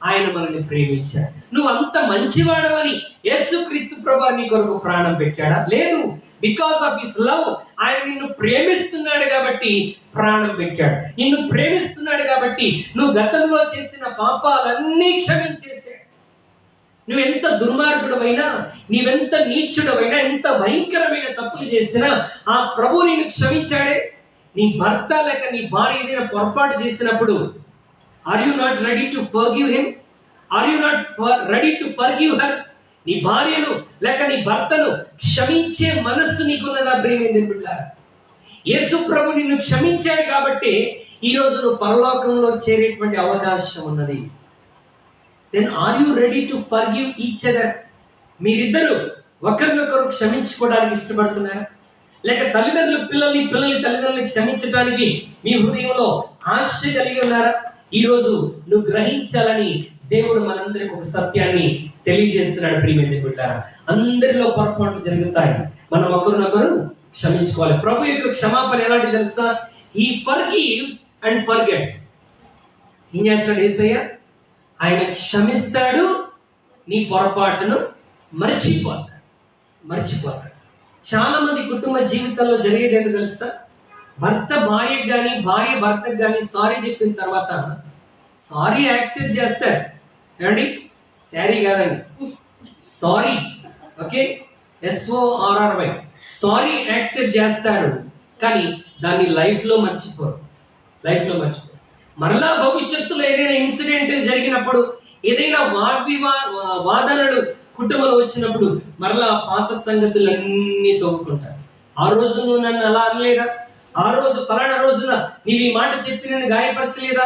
ఆయన మనల్ని ప్రేమించాడు. నువ్వు అంత మంచివాడవని యేసుక్రీస్తు ప్రభువు నీ కొరకు ప్రాణం పెట్టాడా? లేదు. బికాస్ ఆఫ్ హిస్ లవ్, ఆయన నిన్ను ప్రేమిస్తున్నాడు కాబట్టి ప్రాణం పెట్టాడు. నిన్ను ప్రేమిస్తున్నాడు కాబట్టి నువ్వు గతంలో చేసిన పాపాలన్నీ క్షమించేశాడు. నువ్వెంత దుర్మార్గుడవైనా, నీవెంత నీచుడవైనా, ఎంత భయంకరమైన తప్పులు చేసినా ఆ ప్రభు నిన్ను క్షమించాడే. నీ భర్త లేక నీ భార్య ఏదైనా పొరపాటు చేసినప్పుడు are you not ready to forgive him? Are you not ready to forgive her? నీ భార్యను లేక నీ భర్తను క్షమించే మనస్సు నీకున్నదా? ప్రియమైన బిడ్డలారా, యేసు ప్రభు నిన్ను క్షమించాడు కాబట్టి ఈ రోజు నువ్వు పరలోకంలో చేరేటువంటి అవకాశం ఉన్నది. Then are you ready to forgive each other? మీరిద్దరూ ఒకరినొకరు క్షమించుకోవడానికి ఇష్టపడుతున్నారా? లేక తల్లిదండ్రులు పిల్లల్ని తల్లిదండ్రులను క్షమించడానికి మీ హృదయంలో ఆశ కలిగి ఉన్నారా? ఈరోజు నువ్వు గ్రహించాలని దేవుడు మనందరికి ఒక సత్యాన్ని తెలియజేస్తున్నాడు. ప్రియమైన బిడ్డలారా, అందరిలో పొరపాట్లు జరుగుతాయి, మనం ఒకరినొకరు క్షమించుకోవాలి. ప్రభు యొక్క క్షమాపణ ఎలాంటి తెలుసా? He forgives and forgets. ఏం చేస్తాడు యేసయ్య? ఆయన క్షమిస్తాడు, నీ పొరపాటును మర్చిపోతాడు. చాలా మంది కుటుంబ జీవితంలో జరిగేది ఏంటో తెలుసా? భర్త భార్యకు కానీ, భార్య భర్తకు కానీ సారీ చెప్పిన తర్వాత సారీ యాక్సెప్ట్ చేస్తాడు. ఏమండి? సారీ కాదండి, sorry. Okay, SORRY, sorry accept చేస్తాడు, కానీ దాన్ని లైఫ్లో మర్చిపోరు. మరలా భవిష్యత్తులో ఏదైనా ఇన్సిడెంట్ జరిగినప్పుడు, ఏదైనా వాదనలు కుటుంబంలో వచ్చినప్పుడు మరలా పాత సంగతులన్నీ తవ్వుకుంటారు. ఆ రోజు నువ్వు నన్ను అలా అనలేదా? ఆ రోజు ఫలానా రోజున నీవు ఈ మాట చెప్పి నన్ను గాయపరచలేదా?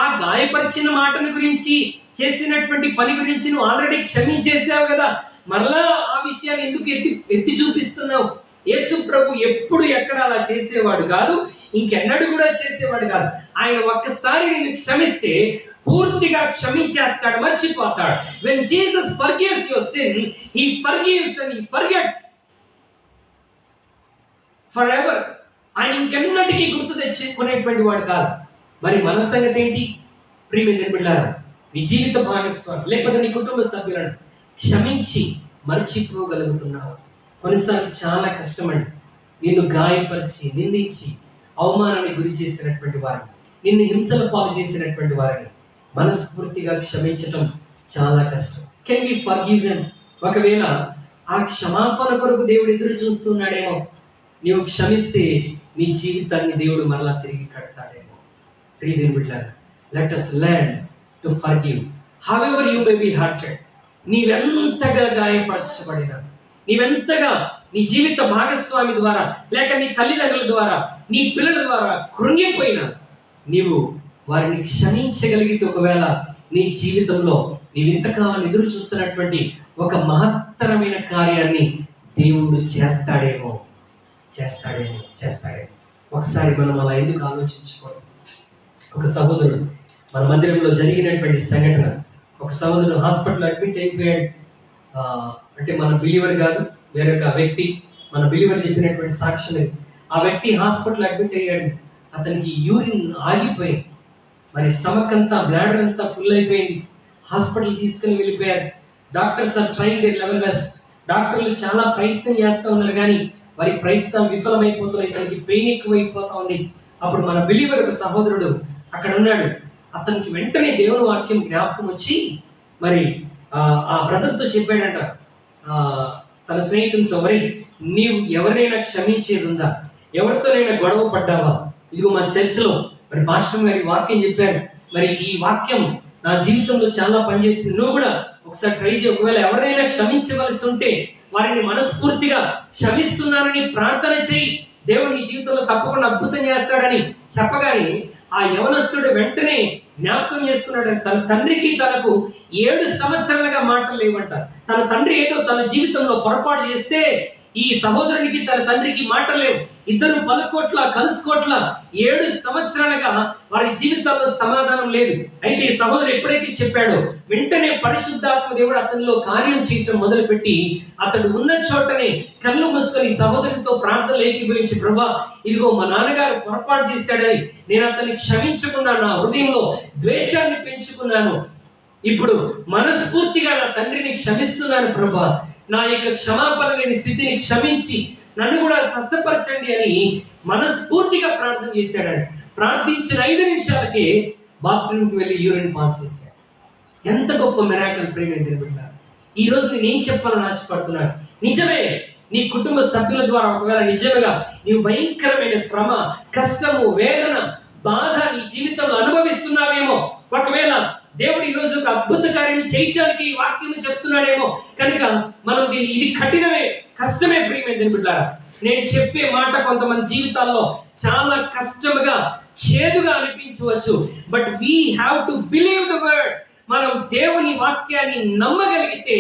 ఆ గాయపరిచిన మాటను గురించి, చేసినటువంటి పని గురించి నువ్వు ఆల్రెడీ క్షమించేసావు కదా, మరలా ఆ విషయాన్ని ఎందుకు ఎత్తి చూపిస్తున్నావు? యేసు ప్రభు ఎప్పుడు ఎక్కడ అలా చేసేవాడు కాదు, ఇంకెన్నడూ కూడా చేసేవాడు కాదు. ఆయన ఒక్కసారి నిన్ను క్షమిస్తే పూర్తిగా క్షమించేస్తాడు, మర్చిపోతాడు. when Jesus forgives your sin, he forgives and he forgets forever. ఆయన ఇంకెన్నటికీ గుర్తు తెచ్చుకునేటువంటి వాడు కాదు. మరి మన సంగతి ఏంటి? ప్రియమైన బిడ్డలారా, నీ జీవిత భాగస్వామి లేకపోతే నీ కుటుంబ సభ్యులను క్షమించి మర్చిపోగలుగుతున్నావు? కొన్నిసార్లు చాలా కష్టమండి. నిన్ను గాయపరిచి, నిందించి, అవమానానికి గురి చేసినటువంటి వారిని, నిన్ను హింసల పాలు చేసినటువంటి వారిని మనస్ఫూర్తిగా క్షమించటం చాలా కష్టం. Can we forgive them? ఒకవేళ ఆ క్షమాపణ కొరకు దేవుడు ఎదురు చూస్తున్నాడేమో. నీవు క్షమిస్తే నీ జీవితాన్ని దేవుడు మరలా తిరిగి కడతాడేమో. ప్రియమైన బిడ్డలారా, let us learn to forgive however you may be hurted. నీవెంతగా గాయపరచబడినా, నీవెంతగా నీ జీవిత భాగస్వామి ద్వారా లేక నీ తల్లిదండ్రుల ద్వారా, నీ పిల్లల ద్వారా కృంగిపోయినా నీవు వారిని క్షమించగలిగితే ఒకవేళ నీ జీవితంలో నీవు ఇంతకాలం ఎదురు చూస్తున్నటువంటి ఒక మహత్తరమైన కార్యాన్ని దేవుడు చేస్తాడేమో. ఒకసారి మనం అలా ఎందుకు ఆలోచించుకోవాలి. ఒక సహోదరుడు మన మందిరంలో జరిగినటువంటి సంఘటన, ఒక సహోదరుడు హాస్పిటల్ అడ్మిట్ అయిపోయాడు. అంటే మన బిలీవర్ కాదు, వేరొక వ్యక్తి, మన బిలీవర్ చెప్పినటువంటి సాక్ష్యం. ఆ వ్యక్తి హాస్పిటల్ అడ్మిట్ అయ్యాడు. అతనికి యూరిన్ ఆగిపోయింది, మరి స్టమక్ అంతా, బ్లాడర్ అంతా ఫుల్ అయిపోయింది. హాస్పిటల్ తీసుకుని వెళ్ళిపోయారు. Doctors are trying their level best. డాక్టర్లు చాలా ప్రయత్నం చేస్తూ ఉన్నారు, కానీ వారి ప్రయత్నం విఫలమైపోతున్నాయి. ఇతనికి పెయిన్ ఎక్కువైపోతా ఉంది. అప్పుడు మన బిలీవర్ ఒక సహోదరుడు అక్కడ ఉన్నాడు. అతనికి వెంటనే దేవుని వాక్యం జ్ఞాపకం వచ్చి మరి ఆ బ్రదర్తో చెప్పాడంట, తన స్నేహితులతో, మరి నీవు ఎవరినైనా క్షమించేది ఉందా? ఎవరితోనైనా గొడవ పడ్డావా? ఇదిగో మా చర్చిలో మరి పాస్టర్ గారి వాక్యం చెప్పారు. మరి ఈ వాక్యం నా జీవితంలో చాలా పనిచేసింది. నువ్వు కూడా ఒకసారి ట్రై చేయి. ఒకవేళ ఎవరైనా క్షమించవలసి ఉంటే వారిని మనస్ఫూర్తిగా క్షమిస్తున్నానని ప్రార్థన చేయి. దేవుడు నీ జీవితంలో తప్పకుండా అద్భుతం చేస్తాడని చెప్పగానే ఆ యవనస్తుడు వెంటనే జ్ఞాపకం చేసుకున్నాడు. తన తండ్రికి తనకు 7 సంవత్సరాలుగా మాటలు లేవంట. తన తండ్రి ఏదో తన జీవితంలో పొరపాటు చేస్తే ఈ సహోదరునికి తన తండ్రికి మాటలు లేవు. ఇద్దరు కలుసుకోట్ల 7 సంవత్సరాలుగా వారి జీవితాల్లో సమాధానం లేదు. అయితే ఈ సహోదరుడు ఎప్పుడైతే చెప్పాడో వెంటనే పరిశుద్ధాత్మ దేవుడు అతనిలో కార్యం చేయటం మొదలుపెట్టి అతడు ఉన్న చోటనే కళ్ళు మూసుకొని సహోదరునితో ప్రార్థనలు ఏకీభవించి, ప్రభా ఇదిగో మా నాన్నగారు పొరపాటు చేశాడని నేను అతన్ని క్షమించకుండా నా హృదయంలో ద్వేషాన్ని పెంచుకున్నాను. ఇప్పుడు మనస్ఫూర్తిగా నా తండ్రిని క్షమిస్తున్నాను ప్రభా. నా యొక్క క్షమాపణ లేని స్థితిని క్షమించి నన్ను కూడా స్వస్థపరచండి అని మనస్ఫూర్తిగా ప్రార్థన చేశాడు. ప్రార్థించిన 5 నిమిషాలకే బాత్రూమ్కి వెళ్ళి యూరిన్ పాస్ చేశాడు. ఎంత గొప్ప మిరాకిల్ ప్రేమ బిడ్డ. ఈ రోజు నేనేం చెప్పాలని ఆశపడుతున్నాను. నిజమే, నీ కుటుంబ సభ్యుల ద్వారా ఒకవేళ నిజంగా నీవు భయంకరమైన శ్రమ, కష్టము, వేదన, బాధ నీ జీవితంలో అనుభవిస్తున్నావేమో. ఒకవేళ దేవుడు ఈ రోజు ఒక అద్భుత కార్యం చేయటానికి ఈ వాక్యం చెప్తున్నాడేమో. కనుక మనం ఇది కఠినమే, కష్టమే ప్రియమైన బిడ్డలారా. నేను చెప్పే మాట కొంతమంది జీవితాల్లో చాలా కష్టముగా, చేదుగా అనిపించవచ్చు. But we have to believe the word. మనం దేవుని వాక్యాన్ని నమ్మగలిగితే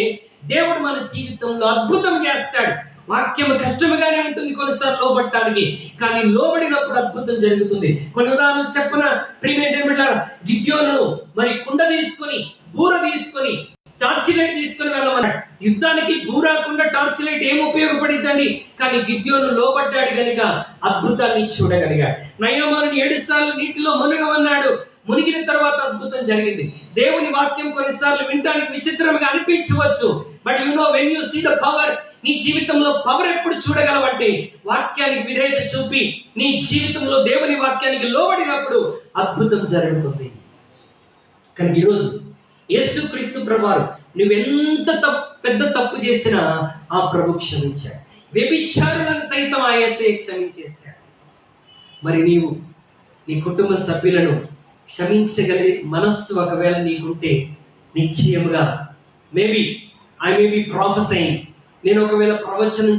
దేవుడు మన జీవితంలో అద్భుతం చేస్తాడు. వాక్యం కష్టముగానే ఉంటుంది కొన్నిసార్లు లోబట్టడానికి, కానీ లోబడినప్పుడు అద్భుతం జరుగుతుంది. కొన్ని ఉదాహరణలు చెప్పన ప్రియమైన బిడ్డలారా. గిద్యోను మరి కుండ తీసుకొని, బూర తీసుకొని, టార్చ్ లైట్ తీసుకొని వెళ్ళమన్నాడు. యుద్ధానికి బూరాకుండా టార్చ్ లైట్ ఏం ఉపయోగపడిద్దండి? కానీ గిద్యోను లోబడ్డాడు కనుక అద్భుతాన్ని చూడగలిగాడు. నయమాను 7 సార్లు నీటిలో మునగమన్నాడు. మునిగిన తర్వాత అద్భుతం జరిగింది. దేవుని వాక్యం కొన్నిసార్లు వినడానికి విచిత్రంగా అనిపించవచ్చు. But you know when you see the power, నీ జీవితంలో పవర్ ఎప్పుడు చూడగలవంటే వాక్యానికి విధేయత చూపి నీ జీవితంలో దేవుని వాక్యానికి లోబడినప్పుడు అద్భుతం జరుగుతుంది. కానీ ఈరోజు యేసుక్రీస్తు ప్రభువారు నువ్వెంత పెద్ద తప్పు చేసినా ఆ ప్రభు క్షమించాడు. వ్యభిచారులను సైతం ఆ యేసయ్య క్షమించేశాడు. మరి నీవు నీ కుటుంబ సభ్యులను క్షమించగలిగే మనస్సు ఒకవేళ నీకుంటే నిశ్చయముగా ఐ మే బి ప్రాఫెసైయింగ్, నేను ఒకవేళ ప్రవచనం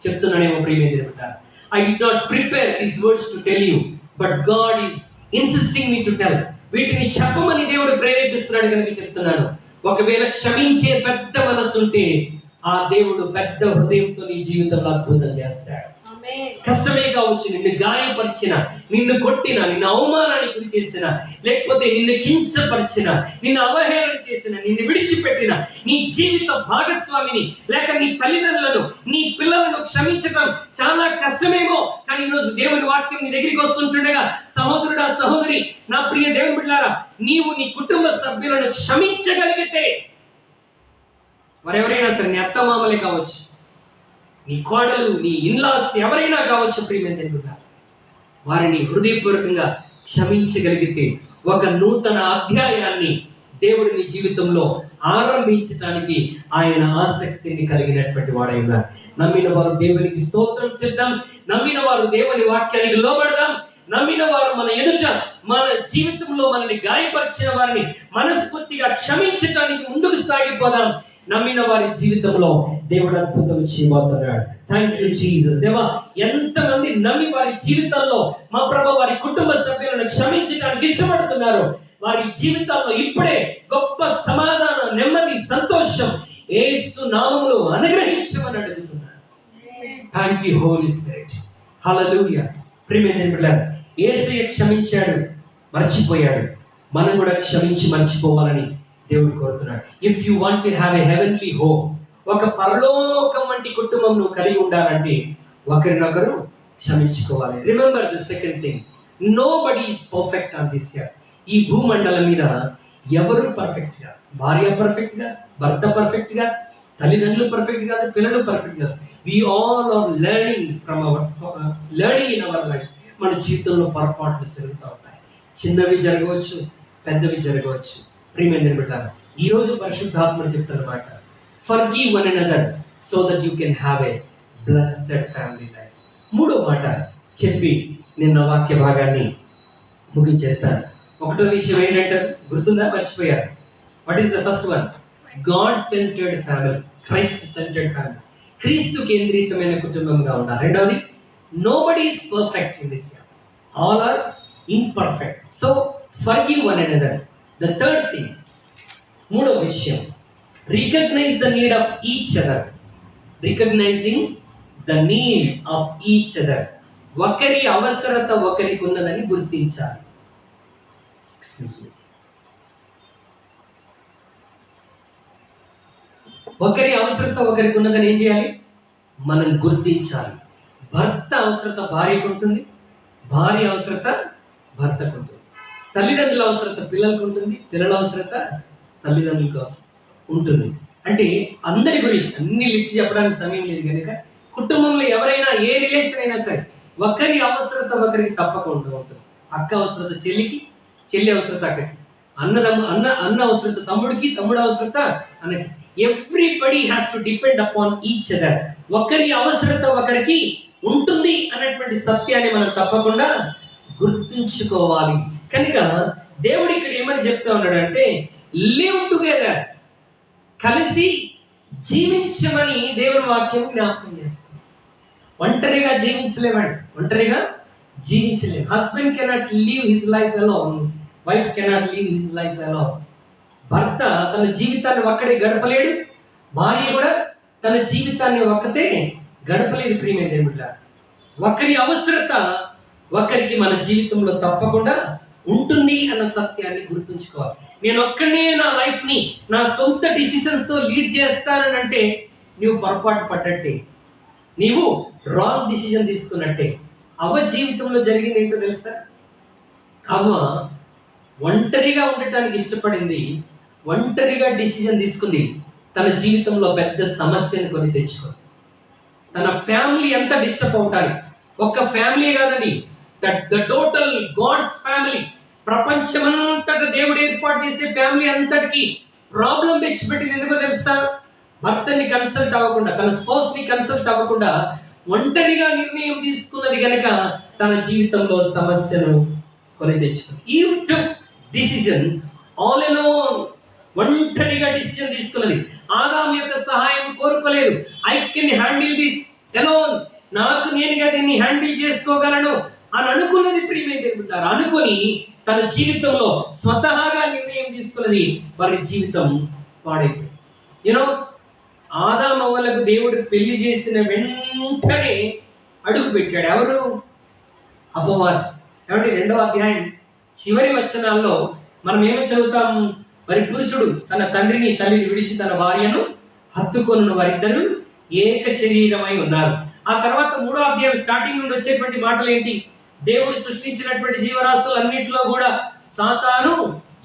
చెప్తున్నానేమో ప్రియమైన దేవుడా. I did not prepare these words to tell you, but God is insisting me to tell. వీటిని చెప్పమని దేవుడు ప్రేరేపిస్తున్నాడు కనుక చెప్తున్నాను. ఒకవేళ క్షమించే పెద్ద మనస్సు ఉంటే ఆ దేవుడు పెద్ద హృదయంతో నీ జీవితంలో అద్భుతం చేస్తాడు. కష్టమే కావచ్చు, నిన్ను గాయపరిచిన, నిన్ను కొట్టిన, నిన్ను అవమానానికి గురి చేసిన, లేకపోతే నిన్ను కించపరిచిన, నిన్ను అవహేళన చేసిన, నిన్ను విడిచిపెట్టిన నీ జీవిత భాగస్వామిని లేక నీ తల్లిదండ్రులను, నీ పిల్లలను క్షమించడం చాలా కష్టమేమో. కానీ ఈరోజు దేవుని వాక్యం నీ దగ్గరికి వస్తుంటుండగా, సహోదరుడా, సహోదరి, నా ప్రియ దేవుని బిడ్డలారా, నీవు నీ కుటుంబ సభ్యులను క్షమించగలిగితే, మరెవరైనా సరే, నీ అత్తమామలే కావచ్చు, నీ కోడలు, నీ ఇన్లాస్ ఎవరైనా కావచ్చు, ప్రియమైన వారిని హృదయపూర్వకంగా క్షమించగలిగితే ఒక నూతన అధ్యాయాన్ని దేవుడు నీ జీవితంలో ఆరంభించడానికి ఆయన ఆసక్తిని కలిగినటువంటి వాడైనా. నమ్మిన వారు దేవునికి స్తోత్రం చేద్దాం. నమ్మిన వారు దేవుని వాక్యానికి లోబడదాం. నమ్మిన వారు మన ఎదుట మన జీవితంలో మనల్ని గాయపరిచిన వారిని మనస్ఫూర్తిగా క్షమించడానికి ముందుకు సాగిపోదాం. నమ్మిన వారి జీవితంలో దేవుడు అద్భుతం చేయబోతున్నాడు. Thank you Jesus. దేవా, ఎంతమంది నమ్మి వారి జీవితాల్లో మా ప్రభు వారి కుటుంబ సభ్యులను క్షమించడానికి ఇష్టపడుతున్నారు. వారి జీవితాల్లో ఇప్పుడే గొప్ప సమాధానం, నెమ్మది, సంతోషం యేసు నామములో అనుగ్రహించమని అడుగుతున్నాను. Thank you Holy Spirit. Hallelujah. ప్రియమైన బిడ్డలారా, యేసయ్య క్షమించాడు, మర్చిపోయాడు. మనం కూడా క్షమించి మర్చిపోవాలని దేవుడు కోరుతున్నాడు. If you want to have a heavenly home, ఒక పరలోకం వంటి కుటుంబం నువ్వు కలిగి ఉండాలంటే ఒకరినొకరు క్షమించుకోవాలి. Remember the second thing, nobody is perfect on this earth. ఈ భూమండలం మీద ఎవరు పర్ఫెక్ట్ గా, భార్య పర్ఫెక్ట్ గా, భర్త పర్ఫెక్ట్ గా, తల్లిదండ్రులు పర్ఫెక్ట్ కాదు, పిల్లలు పర్ఫెక్ట్ కాదు. We all are learning from learning in our life. మన జీవితంలో పొరపాట్లు జరుగుతూ ఉంటాయి. చిన్నవి జరగవచ్చు, పెద్దవి జరగవచ్చు. ప్రియమైన బిడ్డలారా, ఈ రోజు పరిశుద్ధాత్మ చెప్తున్నమాట, forgive one another so that you can have a blessed family life. మూడో మాట చెప్పి నిన్న వాక్య భాగాన్ని ముగించేస్తాను. ఒకటో విషయం ఏంటంటే, గుర్తుందా, మర్చిపోయారు? What is the first one? God centred family, Christ centred family, క్రీస్తు కేంద్రీతమైన కుటుంబంగా ఉండాలి. రెండవది, nobody is perfect in this year, all are imperfect, so forgive one another. The third thing, మూడో విషయం, recognise the need of each other. Recognising the need of each other. ఒకరి అవసరత ఒకరికి ఉన్నదని గుర్తించాలి. ఒకరి అవసరత ఒకరికి ఉన్నదని ఏం చేయాలి? మనం గుర్తించాలి. భర్త అవసరత భార్యకు ఉంటుంది, భార్య అవసరత భర్తకు ఉంటుంది, తల్లిదండ్రుల అవసరత పిల్లలకు ఉంటుంది, పిల్లల అవసరత తల్లిదండ్రులకు ఉంటుంది. అంటే అందరి గురించి అన్ని లిస్ట్ చెప్పడానికి సమయం లేదు కనుక, కుటుంబంలో ఎవరైనా ఏ రిలేషన్ అయినా సరే ఒకరి అవసరత ఒకరికి తప్పకుండా ఉంటుంది. అక్క అవసరత చెల్లికి, చెల్లి అవసరత అక్కకి, అన్న అవసరత తమ్ముడికి, తమ్ముడు అవసరత అన్నకి. Everybody has to depend upon each other. ఒకరి అవసరత ఒకరికి ఉంటుంది అన్నటువంటి సత్యాన్ని మనం తప్పకుండా గుర్తుంచుకోవాలి. కనుక దేవుడు ఇక్కడ ఏమని చెప్తా ఉన్నాడంటే, లివ్ టుగెదర్, కలిసి జీవించమని దేవుని వాక్యం జ్ఞాపకం చేస్తుంది. ఒంటరిగా జీవించలేమండి, ఒంటరిగా జీవించలేము. Husband cannot leave his life alone, wife cannot leave his life alone. భర్త తన జీవితాన్ని ఒక్కడే గడపలేడు, భార్య కూడా తన జీవితాన్ని ఒక్కతే గడపలేదు. ప్రియమైన దేవుళ్ళ, ఒకరి అవసరత ఒకరికి మన జీవితంలో తప్పకుండా ఉంటుంది అన్న సత్యాన్ని గుర్తుంచుకోవాలి. నేను ఒక్కనే నా లైఫ్ ని నా సొంత డిసిషన్స్ తో లీడ్ చేస్తానంటే నువ్వు పొరపాటు పడ్డట్టే, నీవు రాంగ్ డిసిజన్ తీసుకున్నట్టే. అవ్వ జీవితంలో జరిగింది ఏంటో తెలుసా? అవ్వ ఒంటరిగా ఉండటానికి ఇష్టపడింది, ఒంటరిగా డిసిజన్ తీసుకుంది, తన జీవితంలో పెద్ద సమస్యను కొని తెచ్చుకుంది. తన ఫ్యామిలీ ఎంత డిస్టర్బ్ అవుతారు. ఒక్క ఫ్యామిలీ కాదండి, ద టోటల్ గాడ్స్ ఫ్యామిలీ, ప్రపంచమంతటా దేవుడు ఏర్పాటు చేసే ఫ్యామిలీ అంతటికి ప్రాబ్లం తెచ్చిపెట్టింది. ఎందుకో తెలుసా? భర్తని కన్సల్ట్ అవ్వకుండా, తన స్పౌస్ ని కన్సల్ట్ అవ్వకుండా ఒంటరిగా నిర్ణయం తీసుకున్నది కనుక తన జీవితంలో సమస్యను కొని తెచ్చుకుంది. ఈ డిసిజన్ ఆల్ అలోన్, ఒంటరిగా డిసిజన్ తీసుకున్నది. ఆదాము యొక్క సహాయం కోరుకోలేదు. I can handle this alone, నాకు నేనుగా దీన్ని హ్యాండిల్ చేసుకోగలను అని అనుకున్నది. ప్రియమైన దేవుడు, అనుకొని తన జీవితంలో స్వతహాగా నిర్ణయం తీసుకున్నది. వారి జీవితం పాడైపోయింది. యూనో, ఆదాము అవ్వలకు దేవుడు పెళ్లి చేసిన వెంటనే అడుగు పెట్టాడు ఎవరు? అపవాది. కాబట్టి 2వ అధ్యాయం చివరి వచనాల్లో మనం ఏమో చదువుతాం? మరి పురుషుడు తన తండ్రిని తల్లిని విడిచి తన భార్యను హత్తుకొన్న వారిద్దరూ ఏక శరీరమై ఉన్నారు. ఆ తర్వాత 3వ అధ్యాయం స్టార్టింగ్ నుండి వచ్చేటువంటి మాటలు ఏంటి? దేవుడు సృష్టించినటువంటి జీవరాశులన్నింటిలో కూడా సాతాను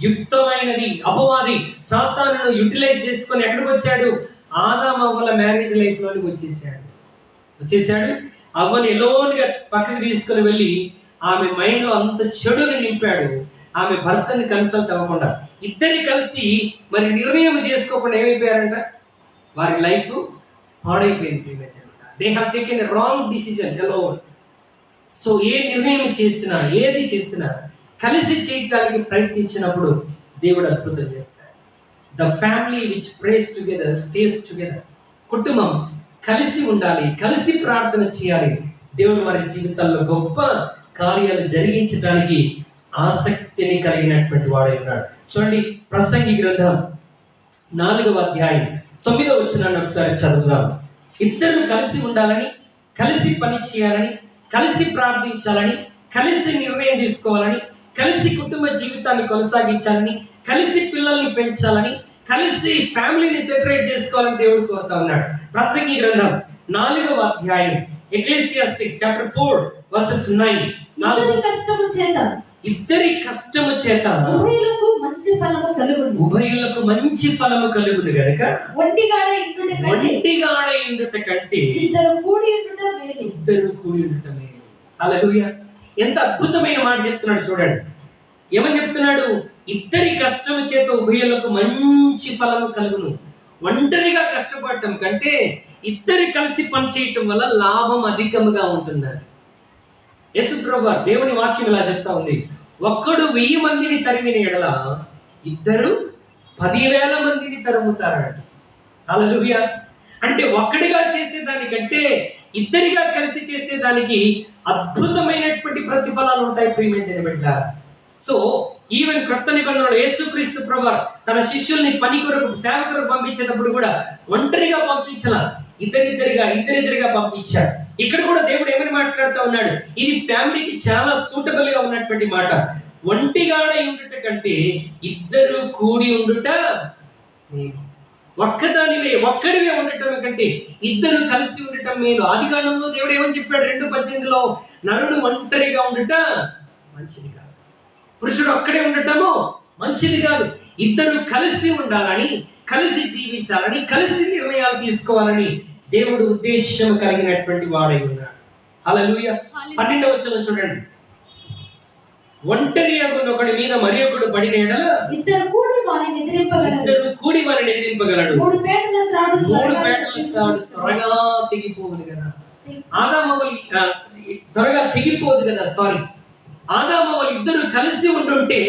యుక్తమైనది. అపవాది సాతానును యూటిలైజ్ చేసుకొని ఎక్కడికి వచ్చాడు? ఆదాము అవ్వల మ్యారేజ్ లైఫ్ లోనికి వచ్చేసాడు. అవ్వని ఎలోన్గా పక్కకి తీసుకుని వెళ్ళి ఆమె మైండ్ లో అంత చెడుని నింపాడు. ఆమె భర్తని కన్సల్ట్ అవ్వకుండా ఇద్దరి కలిసి మరి నిర్ణయం చేసుకోకుండా ఏమైపోయారంట? వారి లైఫ్ పాడైపోయింది. They have taken a wrong decision alone. So ఏ నిర్ణయం చేసినా, ఏది చేసినా కలిసి చేయడానికి ప్రయత్నించినప్పుడు దేవుడు అద్భుతం చేస్తాడు. The family which prays together stays together. కుటుంబం కలిసి ఉండాలి, కలిసి ప్రార్థన చేయాలి. దేవుడు వారి జీవితాల్లో గొప్ప కార్యాలు జరిగించడానికి ఆసక్తి శక్తిని కలిగినటువంటి వాడై ఉన్నాడు. చూడండి, ప్రసంగి గ్రంథం 4వ అధ్యాయం 9వ వచనాన్ని ఒకసారి చదువుదాం. ఇద్దరు కలిసి ఉండాలని, కలిసి పని చేయాలని, కలిసి ప్రార్థించాలని, కలిసి నిర్ణయం తీసుకోవాలని, కలిసి కుటుంబ జీవితాన్ని కొనసాగించాలని, కలిసి పిల్లల్ని పెంచాలని, కలిసి ఫ్యామిలీని సెటరేట్ చేసుకోవాలని దేవుడు కోరుతా ఉన్నాడు. ప్రసంగి గ్రంథం 4వ అధ్యాయం ఎక్లెసియాస్టిక్స్ చాప్టర్ 4 వర్సెస్ 9. ఇద్దరి కష్టము చేత ఉభయులకు మంచి ఫలము కలుగును గనుక ఒంటిగాడ ఇండుట కంటే ఇద్దరు కూడి ఉండుట మేలు. హల్లెలూయా! ఎంత అద్భుతమైన మాట చెప్తున్నాడు చూడండి. ఏమని చెప్తున్నాడు? ఇద్దరి కష్టము చేత ఉభయులకు మంచి ఫలము కలుగును. ఒంటరిగా కష్టపడటం కంటే ఇద్దరు కలిసి పనిచేయటం వల్ల లాభం అధికముగా ఉంటుందండి. యేసుప్రభువు దేవుని వాక్యం ఇలా చెప్తా ఉంది, ఒక్కడు 1000 మందిని తరిమిన ఎడల ఇద్దరు 10,000 మందిని తరుముతారంట. హల్లెలూయా! అంటే ఒక్కడిగా చేసేదానికంటే ఇద్దరిగా కలిసి చేసేదానికి అద్భుతమైనటువంటి ప్రతిఫలాలు ఉంటాయి ప్రియమైన బిడ్డలారా. సో ఈవెన్ క్రొత్త నిబంధనలో యేసుక్రీస్తు ప్రభువు తన శిష్యుల్ని పని కొరకు, సేవ కొరకు పంపించేటప్పుడు కూడా ఒంటరిగా పంపించాల, ఇద్దరిద్దరిగా పంపించాడు. ఇక్కడ కూడా దేవుడు ఏమని మాట్లాడుతూ ఉన్నాడు? ఇది ఫ్యామిలీకి చాలా సూటబుల్ గా ఉన్నటువంటి మాట. ఒంటిగాడ ఉండుట కంటే ఇద్దరు కూడి ఉండుట, ఒక్కడివే ఉండటం కంటే ఇద్దరు కలిసి ఉండటం మేలు. ఆదికాండంలో దేవుడు ఏమని చెప్పాడు? 2:18లో నరుడు ఒంటరిగా ఉండుట మంచిది కాదు, పురుషుడు ఒక్కడే ఉండటము మంచిది కాదు. ఇద్దరు కలిసి ఉండాలని, కలిసి జీవించాలని, కలిసి నిర్ణయాలు తీసుకోవాలని దేవుడు ఉద్దేశం కలిగినటువంటి వాడై ఉన్నాడు. హల్లెలూయా! 12వ వచనం చూడండి. ఒంటరి ఒకడి మీద మరి ఒకడు పడిన ఎడల ఇద్దరు కూడి వారిని ఎదిరింపగలడు. 3 పేటల త్రాడు త్వరగా తెగిపోదు కదా. ఆదామవలి త్వరగా తెగిపోదు కదా. ఆదామవలి ఇద్దరు కలిసి ఉంటుంటే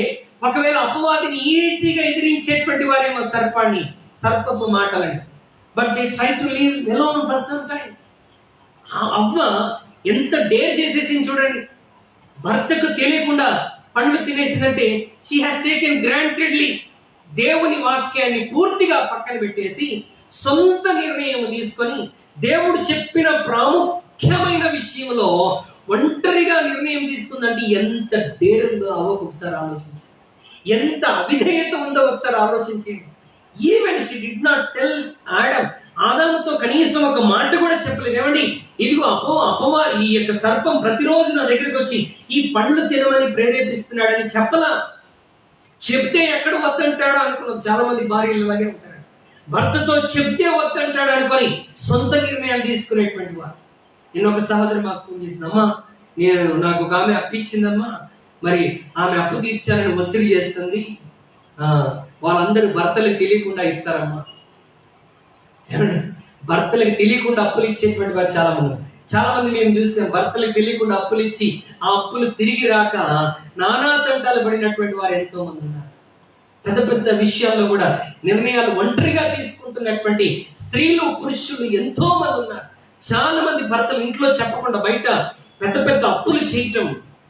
ఒకవేళ అపవాదిని ఈజీగా ఎదిరించేటువంటి వారేమో సర్పపు మాటలండి. But they try to live alone for some time. అవ్వ ఎంత డేర్ చేసేసింది చూడండి. భర్తకు తెలియకుండా పండ్లు తినేసిందంటే షీ హాస్ టేకెన్ గ్రాంటెడ్లీ దేవుని వాక్యాన్ని పూర్తిగా పక్కన పెట్టేసి సొంత నిర్ణయం తీసుకొని దేవుడు చెప్పిన ప్రాముఖ్యమైన విషయంలో ఒంటరిగా నిర్ణయం తీసుకుందంటే ఎంత డేర్ ఉందో అవ్వకు ఒకసారి ఆలోచించి, ఎంత అవిధేయత ఉందో ఒకసారి ఆలోచించండి. Even she did not tell Adam, ఆదాముతో కనీసం ఒక మాట కూడా చెప్పలేదు. ఏమండి, ఇదిగో అపవాది ఈ యొక్క సర్పం ప్రతిరోజు నా దగ్గరికి వచ్చి ఈ పండ్లు తినమని ప్రేరేపిస్తున్నాడని చెప్పలా. చెప్తే ఎక్కడ వద్దంటాడో అనుకున్నాం. చాలా మంది భార్యలు ఇలాగే ఉంటారు. భర్తతో చెప్తే వద్దంటాడు అనుకొని సొంత నిర్ణయాలు తీసుకునేటువంటి వారు. నేను ఒక సహోదరి మాకు ఫోన్ చేసిందమ్మా, నాకు ఒక ఆమె అప్పిచ్చిందమ్మా, మరి ఆమె అప్పు తీర్చాలని ఒత్తిడి చేస్తుంది, వాళ్ళందరూ భర్తలకు తెలియకుండా ఇస్తారమ్మా. ఏమండి, భర్తలకు తెలియకుండా అప్పులు ఇచ్చేటువంటి వారు చాలా మంది మేము చూసాం. భర్తలకు తెలియకుండా అప్పులు ఇచ్చి ఆ అప్పులు తిరిగి రాక నానా తంటాలు పడినటువంటి వారు ఎంతో మంది ఉన్నారు. పెద్ద పెద్ద విషయాల్లో కూడా నిర్ణయాలు ఒంటరిగా తీసుకుంటున్నటువంటి స్త్రీలు, పురుషులు ఎంతో మంది ఉన్నారు. చాలా మంది భర్తలు ఇంట్లో చెప్పకుండా బయట పెద్ద పెద్ద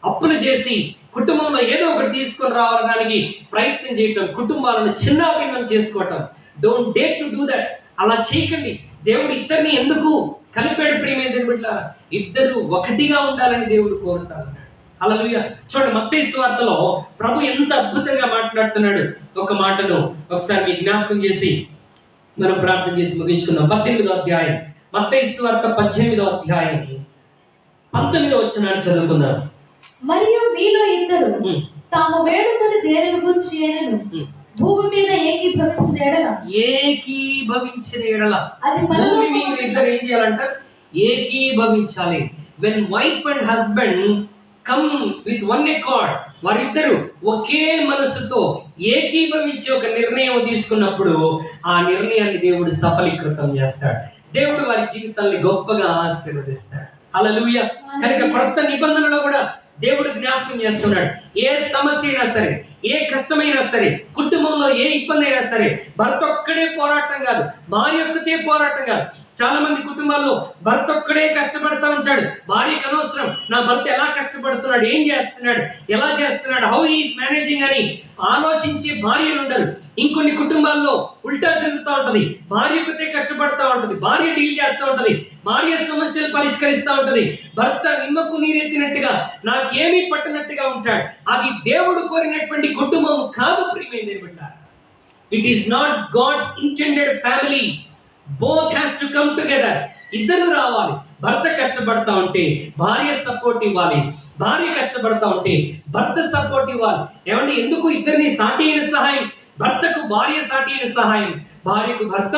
అప్పులు చేసి కుటుంబంలో ఏదో ఒకటి తీసుకొని రావడానికి ప్రయత్నం చేయటం, కుటుంబాలను చిన్నాభిన్నం చేసుకోవటం. Don't dare to do that. అలా చేయకండి. దేవుడు ఇద్దరిని ఎందుకు కలిపాడు ప్రియమైన బిడ్డ? ఇద్దరు ఒకటిగా ఉండాలని దేవుడు కోరుతాడు. హల్లెలూయా! చూడండి, మత్తయి సువార్తలో ప్రభు ఎంత అద్భుతంగా మాట్లాడుతున్నాడు. ఒక మాటను ఒకసారి మీ జ్ఞాపకం చేసి మనం ప్రార్థన చేసి ముగించుకుందాం. 18వ అధ్యాయం, మత్తయి సువార్త 18వ అధ్యాయం 19వ వచనాన్ని చదువుకుందాం. మరియు మీలో ఇద్దరు తాము వేడుకొని దేనిని గురించి చేయను భూమి మీద ఏకీభవించిన ఎడల భూమి మీద ఇద్దరు ఏం చేయాలంట? ఏకీభవించాలి. when wife and husband come with one accord, వారిద్దరు ఒకే మనసుతో ఏకీభవించి ఒక నిర్ణయం తీసుకున్నప్పుడు ఆ నిర్ణయాన్ని దేవుడు సఫలీకృతం చేస్తాడు. దేవుడు వారి జీవితాన్ని గొప్పగా ఆశీర్వదిస్తాడు. హల్లెలూయా! కనుక కొత్త నిబంధనలో కూడా దేవుడు జ్ఞాపకం చేస్తున్నాడు. ఏ సమస్య అయినా సరే, ఏ కష్టమైనా సరే, కుటుంబంలో ఏ ఇబ్బంది అయినా సరే, భర్త ఒక్కడే పోరాటం కాదు, భార్య ఒక్కతే పోరాటం కాదు, చాలా మంది కుటుంబాల్లో భర్త ఒక్కడే కష్టపడతా ఉంటాడు, భార్యకు అనవసరం నా భర్త ఎలా కష్టపడుతున్నాడు, ఏం చేస్తున్నాడు, ఎలా చేస్తున్నాడు, హౌ ఈజ్ మేనేజింగ్ అని ఆలోచించే భార్యలు ఉండరు. ఇంకొన్ని కుటుంబాల్లో ఉల్టా జరుగుతూ ఉంటది, భార్య ఒకతే కష్టపడతా ఉంటది, భార్య డీల్ చేస్తూ ఉంటది, భార్య సమస్యలు పరిష్కరిస్తూ ఉంటది, భర్త నిమ్మకు నీరెత్తినట్టుగా నాకేమీ పట్టనట్టుగా ఉంటాడు. అది దేవుడు కోరినటువంటి కుటుంబం కాదు ప్రియమైనది బిడ్డ. It is not God's intended family. Both has to come together. ఇద్దరు రావాలి. భర్త కష్టపడతా ఉంటే భార్య సపోర్ట్ ఇవ్వాలి, భార్య కష్టపడతా ఉంటే భర్త సపోర్ట్ ఇవ్వాలి. ఏమంటే ఎందుకు ఇద్దరిని సాటి అయిన సహాయం, భర్తకు భార్య సాటి అయిన సహాయం, భార్యకు భర్త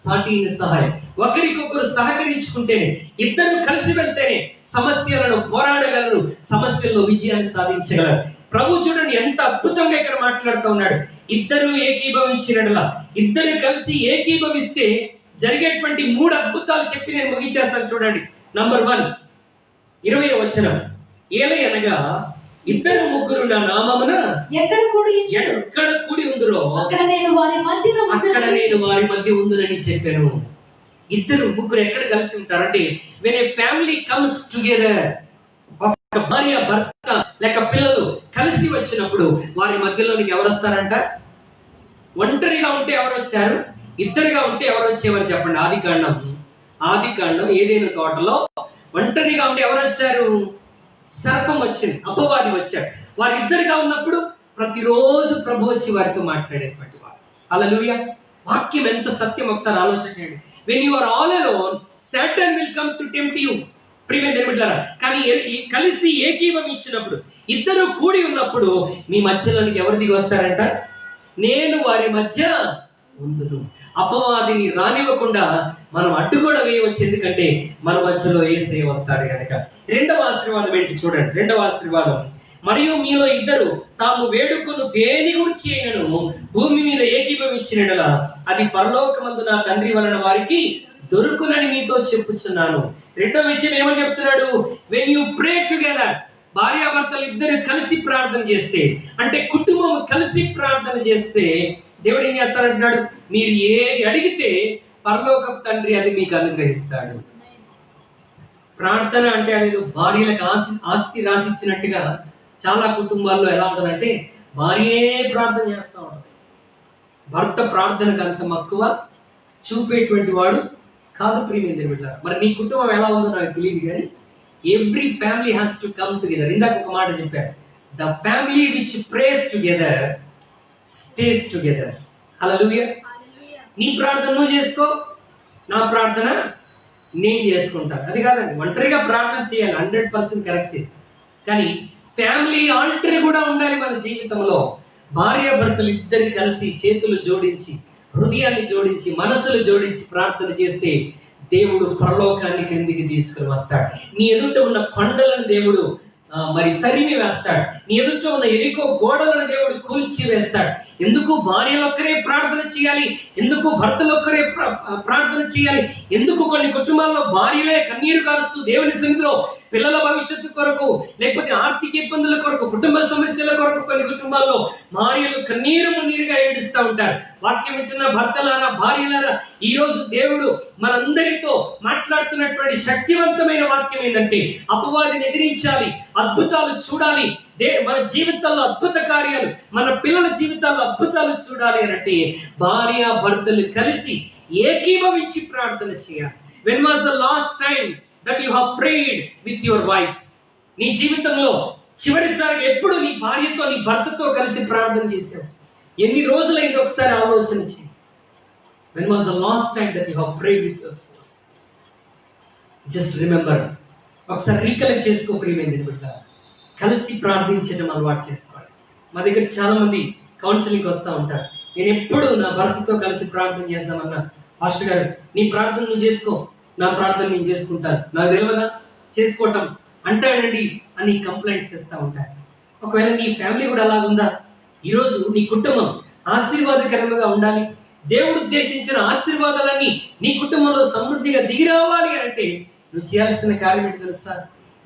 సాటి అయిన సహాయం. ఒకరికొకరు సహకరించుకుంటేనే, ఇద్దరు కలిసి వెళ్తేనే సమస్యలను పోరాడగలరు, సమస్యల్లో విజయాన్ని సాధించగలరు. ప్రభు చూడండి ఎంత అద్భుతంగా ఇక్కడ మాట్లాడుతూ ఉన్నాడు. ఇద్దరు ఏకీభవించినట్లా, ఇద్దరు కలిసి ఏకీభవిస్తే జరిగేటువంటి 3 అద్భుతాలు చెప్పి నేను ముగించేస్తాను చూడండి. నంబర్ 1, 20వ వచనం. ఏలయనగా ఇద్దరు ముగ్గురు నా నామమున ఎక్కడ కూడి ఉందరో అక్కడ నేను వారి మధ్య ఉందునని చెప్పాను. ఇద్దరు ముగ్గురు ఎక్కడ కలిసి ఉంటారంటే, when a family comes together, ఒక భార్య భర్త లేక పిల్లలు కలిసి వచ్చినప్పుడు వారి మధ్యలోనికి ఎవరు వస్తారంట? ఒంటరిగా ఉంటే ఎవరు వచ్చారు, ఇద్దరుగా ఉంటే ఎవరు వచ్చేవారు చెప్పండి. ఆదికాండం ఏదైనా తోటలో ఒంటరిగా ఉంటే ఎవరు వచ్చారు? సర్పం వచ్చింది, అపవాది వచ్చాడు. వారు ఇద్దరుగా ఉన్నప్పుడు ప్రతిరోజు ప్రభు వచ్చి వారితో మాట్లాడేటువంటి వారు. హల్లెలూయా. వాక్యం ఎంత సత్యం ఒకసారి ఆలోచించండి. When you are all alone, Satan will come to tempt you. ప్రియమైన కానీ కలిసి ఏకీభవించినప్పుడు, ఇద్దరు కూడి ఉన్నప్పుడు మీ మధ్యలోనికి ఎవరు దిగి వస్తారంట? నేను వారి మధ్య ఉందును. అపవాదిని రానివ్వకుండా మనం అడ్డు కూడా వేయవచ్చు, ఎందుకంటే మన మధ్యలో యేసయ్య వస్తాడు కనుక. 2వ ఆశీర్వాదం ఏంటి చూడండి. 2వ ఆశీర్వాదం, మరియు మీలో ఇద్దరు తాము వేడుకను దేని గురించి అయినను భూమి మీద ఏకీభవించినలా అది పరలోకమందు నా తండ్రి వలన వారికి దొరుకునని మీతో చెప్పుచున్నాను. 2వ విషయం ఏమని చెప్తున్నాడు? వెన్ యు ప్రే టుగెదర్, భార్యాభర్తలు ఇద్దరు కలిసి ప్రార్థన చేస్తే, అంటే కుటుంబం కలిసి ప్రార్థన చేస్తే దేవుడు ఏం చేస్తాడంటున్నాడు? మీరు ఏది అడిగితే పరలోకపు తండ్రి అది మీకు అనుగ్రహిస్తాడు. ప్రార్థన అంటే అనేది భార్యలకు ఆస్తి రాసిచ్చినట్టుగా చాలా కుటుంబాల్లో ఎలా ఉంటుందంటే, భార్యే ప్రార్థన చేస్తూ ఉంటుంది, భర్త ప్రార్థనకు అంత మక్కువ చూపేటువంటి వాడు కాదు. ప్రియమైన బిడ్డ, మరి నీ కుటుంబం ఎలా ఉందో నాకు తెలియదు, కానీ every family has to come together. ఇందాక ఒక మాట చెప్పారు, the family which prays together stays together. Hallelujah. నీ ప్రార్థన నువ్వు చేసుకో, నా ప్రార్థన నేను చేసుకుంటాను, అది కాదండి. ఒంటరిగా ప్రార్థన చేయాలి, 100% కరెక్ట్. కానీ ఫ్యామిలీ ఆల్టర్ కూడా ఉండాలి మన జీవితంలో. భార్యాభర్తలు ఇద్దరు కలిసి చేతులు జోడించి, హృదయాన్ని జోడించి, మనసులు జోడించి ప్రార్థన చేస్తే దేవుడు పరలోకాన్ని క్రిందికి తీసుకుని వస్తాడు. నీ ఎదుట ఉన్న కొండలను దేవుడు మరి తరిమి వేస్తాడు. నీ ఎదుట ఉన్న ఎరికో గోడలను దేవుడు కూల్చి వేస్తాడు. ఎందుకు భార్యలొక్కరే ప్రార్థన చేయాలి? ఎందుకు భర్తలొక్కరే ప్రార్థన చేయాలి? ఎందుకు కొన్ని కుటుంబాల్లో భార్యలే కన్నీరు కారుస్తూ దేవుని సన్నిధిలో పిల్లల భవిష్యత్తు కొరకు, లేకపోతే ఆర్థిక ఇబ్బందుల కొరకు, కుటుంబ సమస్యల కొరకు కొన్ని కుటుంబాల్లో భార్యలు కన్నీరు మున్నీరుగా ఏడుస్తూ ఉంటారు. వాక్యం వింటున్న భర్తలారా, భార్యలారా, ఈ రోజు దేవుడు మనందరితో మాట్లాడుతున్నటువంటి శక్తివంతమైన వాక్యం ఏంటంటే, అపవాదిని ఎదిరించాలి, అద్భుతాలు చూడాలి, మన జీవితాల్లో అద్భుత కార్యాలు, మన పిల్లల జీవితాల్లో అద్భుతాలు చూడాలి అంటే భార్య భర్తలు కలిసి ఏకీభవించి ప్రార్థన చేయాలి. When was the last time that you have prayed with your wife? నీ జీవితంలో చివరిసారి ఎప్పుడు నీ భార్యతో, నీ భర్తతో కలిసి ప్రార్థన చేశావు? ఎన్ని రోజులైంది ఒకసారి ఆలోచన చేయి. When was the last time that you have prayed with your spouse? Just remember. ఒకసారి రీకలెక్ట్ చేసుకో ప్రియమైన బిడ్డ. కలిసి ప్రార్థించడం అలవాటు చేసుకోవాలి. మా దగ్గర చాలా మంది కౌన్సిలింగ్కి వస్తూ ఉంటారు. నేను ఎప్పుడు నా భర్తతో కలిసి ప్రార్థన చేస్తామన్నా, పాస్టర్ గారు నీ ప్రార్థన నువ్వు చేసుకో, నా ప్రార్థన నేను చేసుకుంటాను, నాకు తెలియదా చేసుకోవటం అంటాడండి అని కంప్లైంట్స్ చేస్తూ ఉంటారు. ఒకవేళ నీ ఫ్యామిలీ కూడా అలాగుందా? ఈరోజు నీ కుటుంబం ఆశీర్వాదకరంగా ఉండాలి, దేవుడు ఉద్దేశించిన ఆశీర్వాదాలన్నీ నీ కుటుంబంలో సమృద్ధిగా దిగి రావాలి అంటే నువ్వు చేయాల్సిన కార్యం ఏంటి తెలుసా?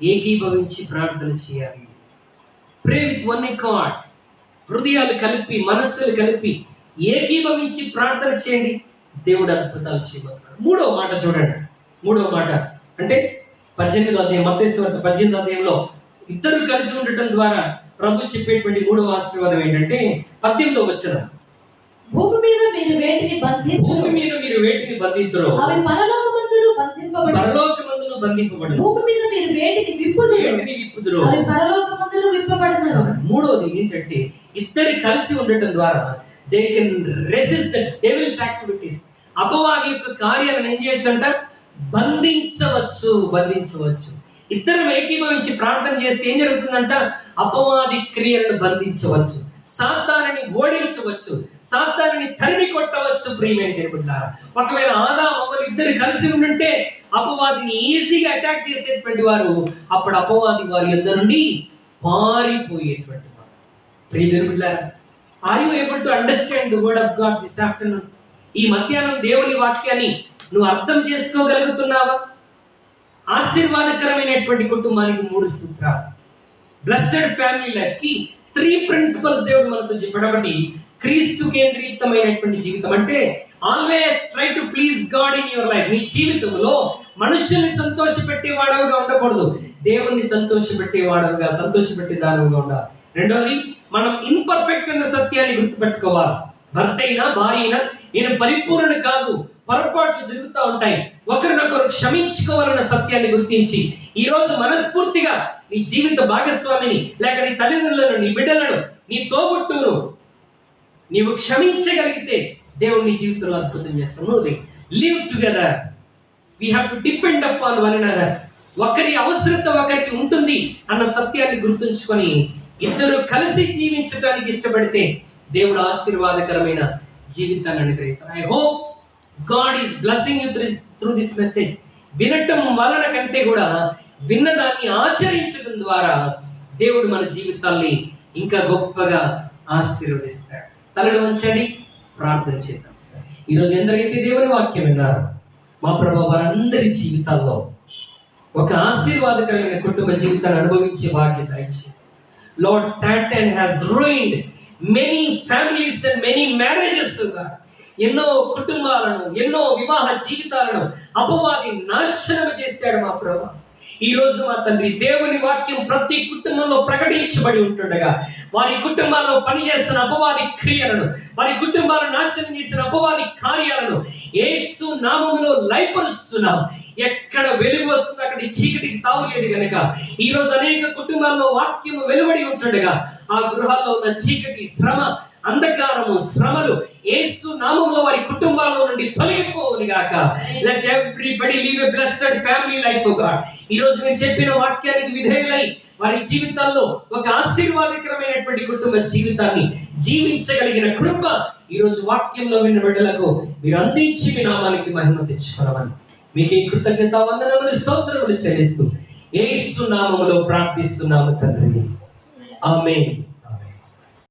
ఏకీభవించి ప్రార్థన చేయాలి. ప్రే విత్ వన్ అకార్డ్. హృదయాలు కలిపి, మనస్సులు కలిపి ఏకీభవించి ప్రార్థన చేయండి. దేవుడు అద్భుతాలు చేయబోతున్నాడు. మూడో మాట చూడండి. మూడో మాట అంటే 18వ అధ్యాయం, మత్తయి సువార్త 18వ అధ్యాయంలో ఇద్దరు కలిసి ఉండటం ద్వారా ప్రభు చెప్పేటువంటి మూడవ ఆశీర్వాదం ఏంటంటే 18వ వచనం, భూమి మీద మీరు వేటిని భూమి మీద మీరు వేటిని బంధింతురో అవి పరలోకమందును బంధింపబడును. పరలోకమందును బంధింపబడును. భూమి మీద మీరు వేటిని విప్పుదురో వేటిని విప్పుదురో అవి పరలోకమందును విప్పబడును. మూడోది ఏంటంటే ఇద్దరు కలిసి ఉండటం ద్వారా they can resist the devil's activities. అపవాది యొక్క కార్యాలను ఏం చేయొచ్చు అంట? బంధించవచ్చు. ఇద్దరు ఏకీభవించి ప్రార్థన చేస్తే ఏం జరుగుతుందంట? అపవాది క్రియలను బంధించవచ్చు, సాతానుని ఓడించవచ్చు, సాతానుని తరిమి కొట్టవచ్చు. ప్రియమైన దేవుళ్ళారా, ఒకవేళ ఆదాము అవ్వలు ఇద్దరు కలిసి ఉండుంటే అపవాదిని ఈజీగా అటాక్ చేసేటువంటి వారు, అప్పుడు అపవాది వారి యొద్ద నుండి పారిపోయేటువంటి వారు. ప్రియ దేవుళ్ళారా, are you able to understand the word of God this afternoon? ఈ మధ్యాహ్నం దేవుని వాక్యాన్ని నువ్వు అర్థం చేసుకోగలుగుతున్నావా? ఆశీర్వాదకరమైనటువంటి కుటుంబానికి 3 సూత్రాలు. బ్లెస్డ్ ఫ్యామిలీ లైఫ్ కి 3 ప్రిన్సిపల్స్ దేవుడు మనతో చెప్పబడి, క్రీస్తు కేంద్రీకృతమైనటువంటి జీవితం అంటే always try to please God in your life. నీ జీవితంలో మనుషుల్ని సంతోషపెట్టేవాడవుగా ఉండకూడదు, దేవుణ్ణి సంతోషపెట్టేవాడవుగా, సంతోషపెట్టేదానవుగా ఉండాలి. రెండవది, మనం ఇన్పర్ఫెక్ట్ అన్న సత్యాన్ని గుర్తుపెట్టుకోవాలి. భర్త అయినా భార్య అయినా నేను పరిపూర్ణ కాదు, పొరపాట్లు జరుగుతూ ఉంటాయి, ఒకరినొకరు క్షమించుకోవాలన్న సత్యాన్ని గుర్తించి ఈ రోజు మనస్ఫూర్తిగా నీ జీవిత భాగస్వామిని, లేక నీ తల్లిదండ్రులను, నీ బిడ్డలను, నీ తోబుట్టును నీవు క్షమించగలిగితే దేవుడు నీ జీవితంలో అద్భుతం చేస్తాడు. Live together, we have to depend upon one another. ఒకరి అవసరత ఒకరికి ఉంటుంది అన్న సత్యాన్ని గుర్తుంచుకొని ఇద్దరు కలిసి జీవించడానికి ఇష్టపడితే దేవుడు ఆశీర్వాదకరమైన జీవితాన్ని అనుగ్రహిస్తాడు. I hope God is blessing you through this message. వినటం వలన కంటే కూడా విన్నదాన్ని ఆచరించడం ద్వారా దేవుడు మన జీవితాల్ని ఇంకా గొప్పగా ఆశీర్వదిస్తాడు. తలలు వంచండి, ప్రార్థన చేద్దాం. ఈరోజు ఎందరైతే దేవుని వాక్యం విన్నారో మా ప్రభు వారందరి జీవితాల్లో ఒక ఆశీర్వాదకరమైన కుటుంబ జీవితాన్ని అనుభవించే భాగ్యత దయచేయండి. Lord, Satan has ruined many families and many marriages. ఎన్నో కుటుంబాలను, ఎన్నో వివాహ జీవితాలను అపవాది నాశనం చేశాడు మా ప్రభు. ఈ రోజు మా తండ్రి, దేవుని వాక్యం ప్రతి కుటుంబంలో ప్రకటించబడి ఉంటుండగా వారి కుటుంబాల్లో పనిచేస్తున్న అపవాది క్రియలను, వారి కుటుంబాలను నాశనం చేసిన అపవాది కార్యాలను యేసు నామములో లయపరుస్తున్నాం. ఎక్కడ వెలుగు వస్తుందో అక్కడ చీకటికి తావులేదు గనక ఈ రోజు అనేక కుటుంబాల్లో వాక్యము వెలువడి ఉంటుండగా ఆ గృహాల్లో ఉన్న చీకటి, శ్రమ, అంధకారము, శ్రమలు యేసు నామములో వారి కుటుంబాల్లో నుండి తొలగిపోవును గాక. Let everybody live a blessed family life O God. ఈ రోజు మీరు చెప్పిన వాక్యానికి విధేయులై వారి జీవితాల్లో ఒక ఆశీర్వాదకరమైనటువంటి కుటుంబ జీవితాన్ని జీవించగలిగిన కృప ఈ రోజు వాక్యంలో విన్న బిడ్డలకు మీరు అందించి మీ నామానికి మహిమ తెచ్చుకోవాలని మీకు ఈ కృతజ్ఞత వందనములు స్తోత్రములు చెల్లిస్తూ యేసు నామములో ప్రార్థిస్తున్నాము తండ్రి. ఆమేన్.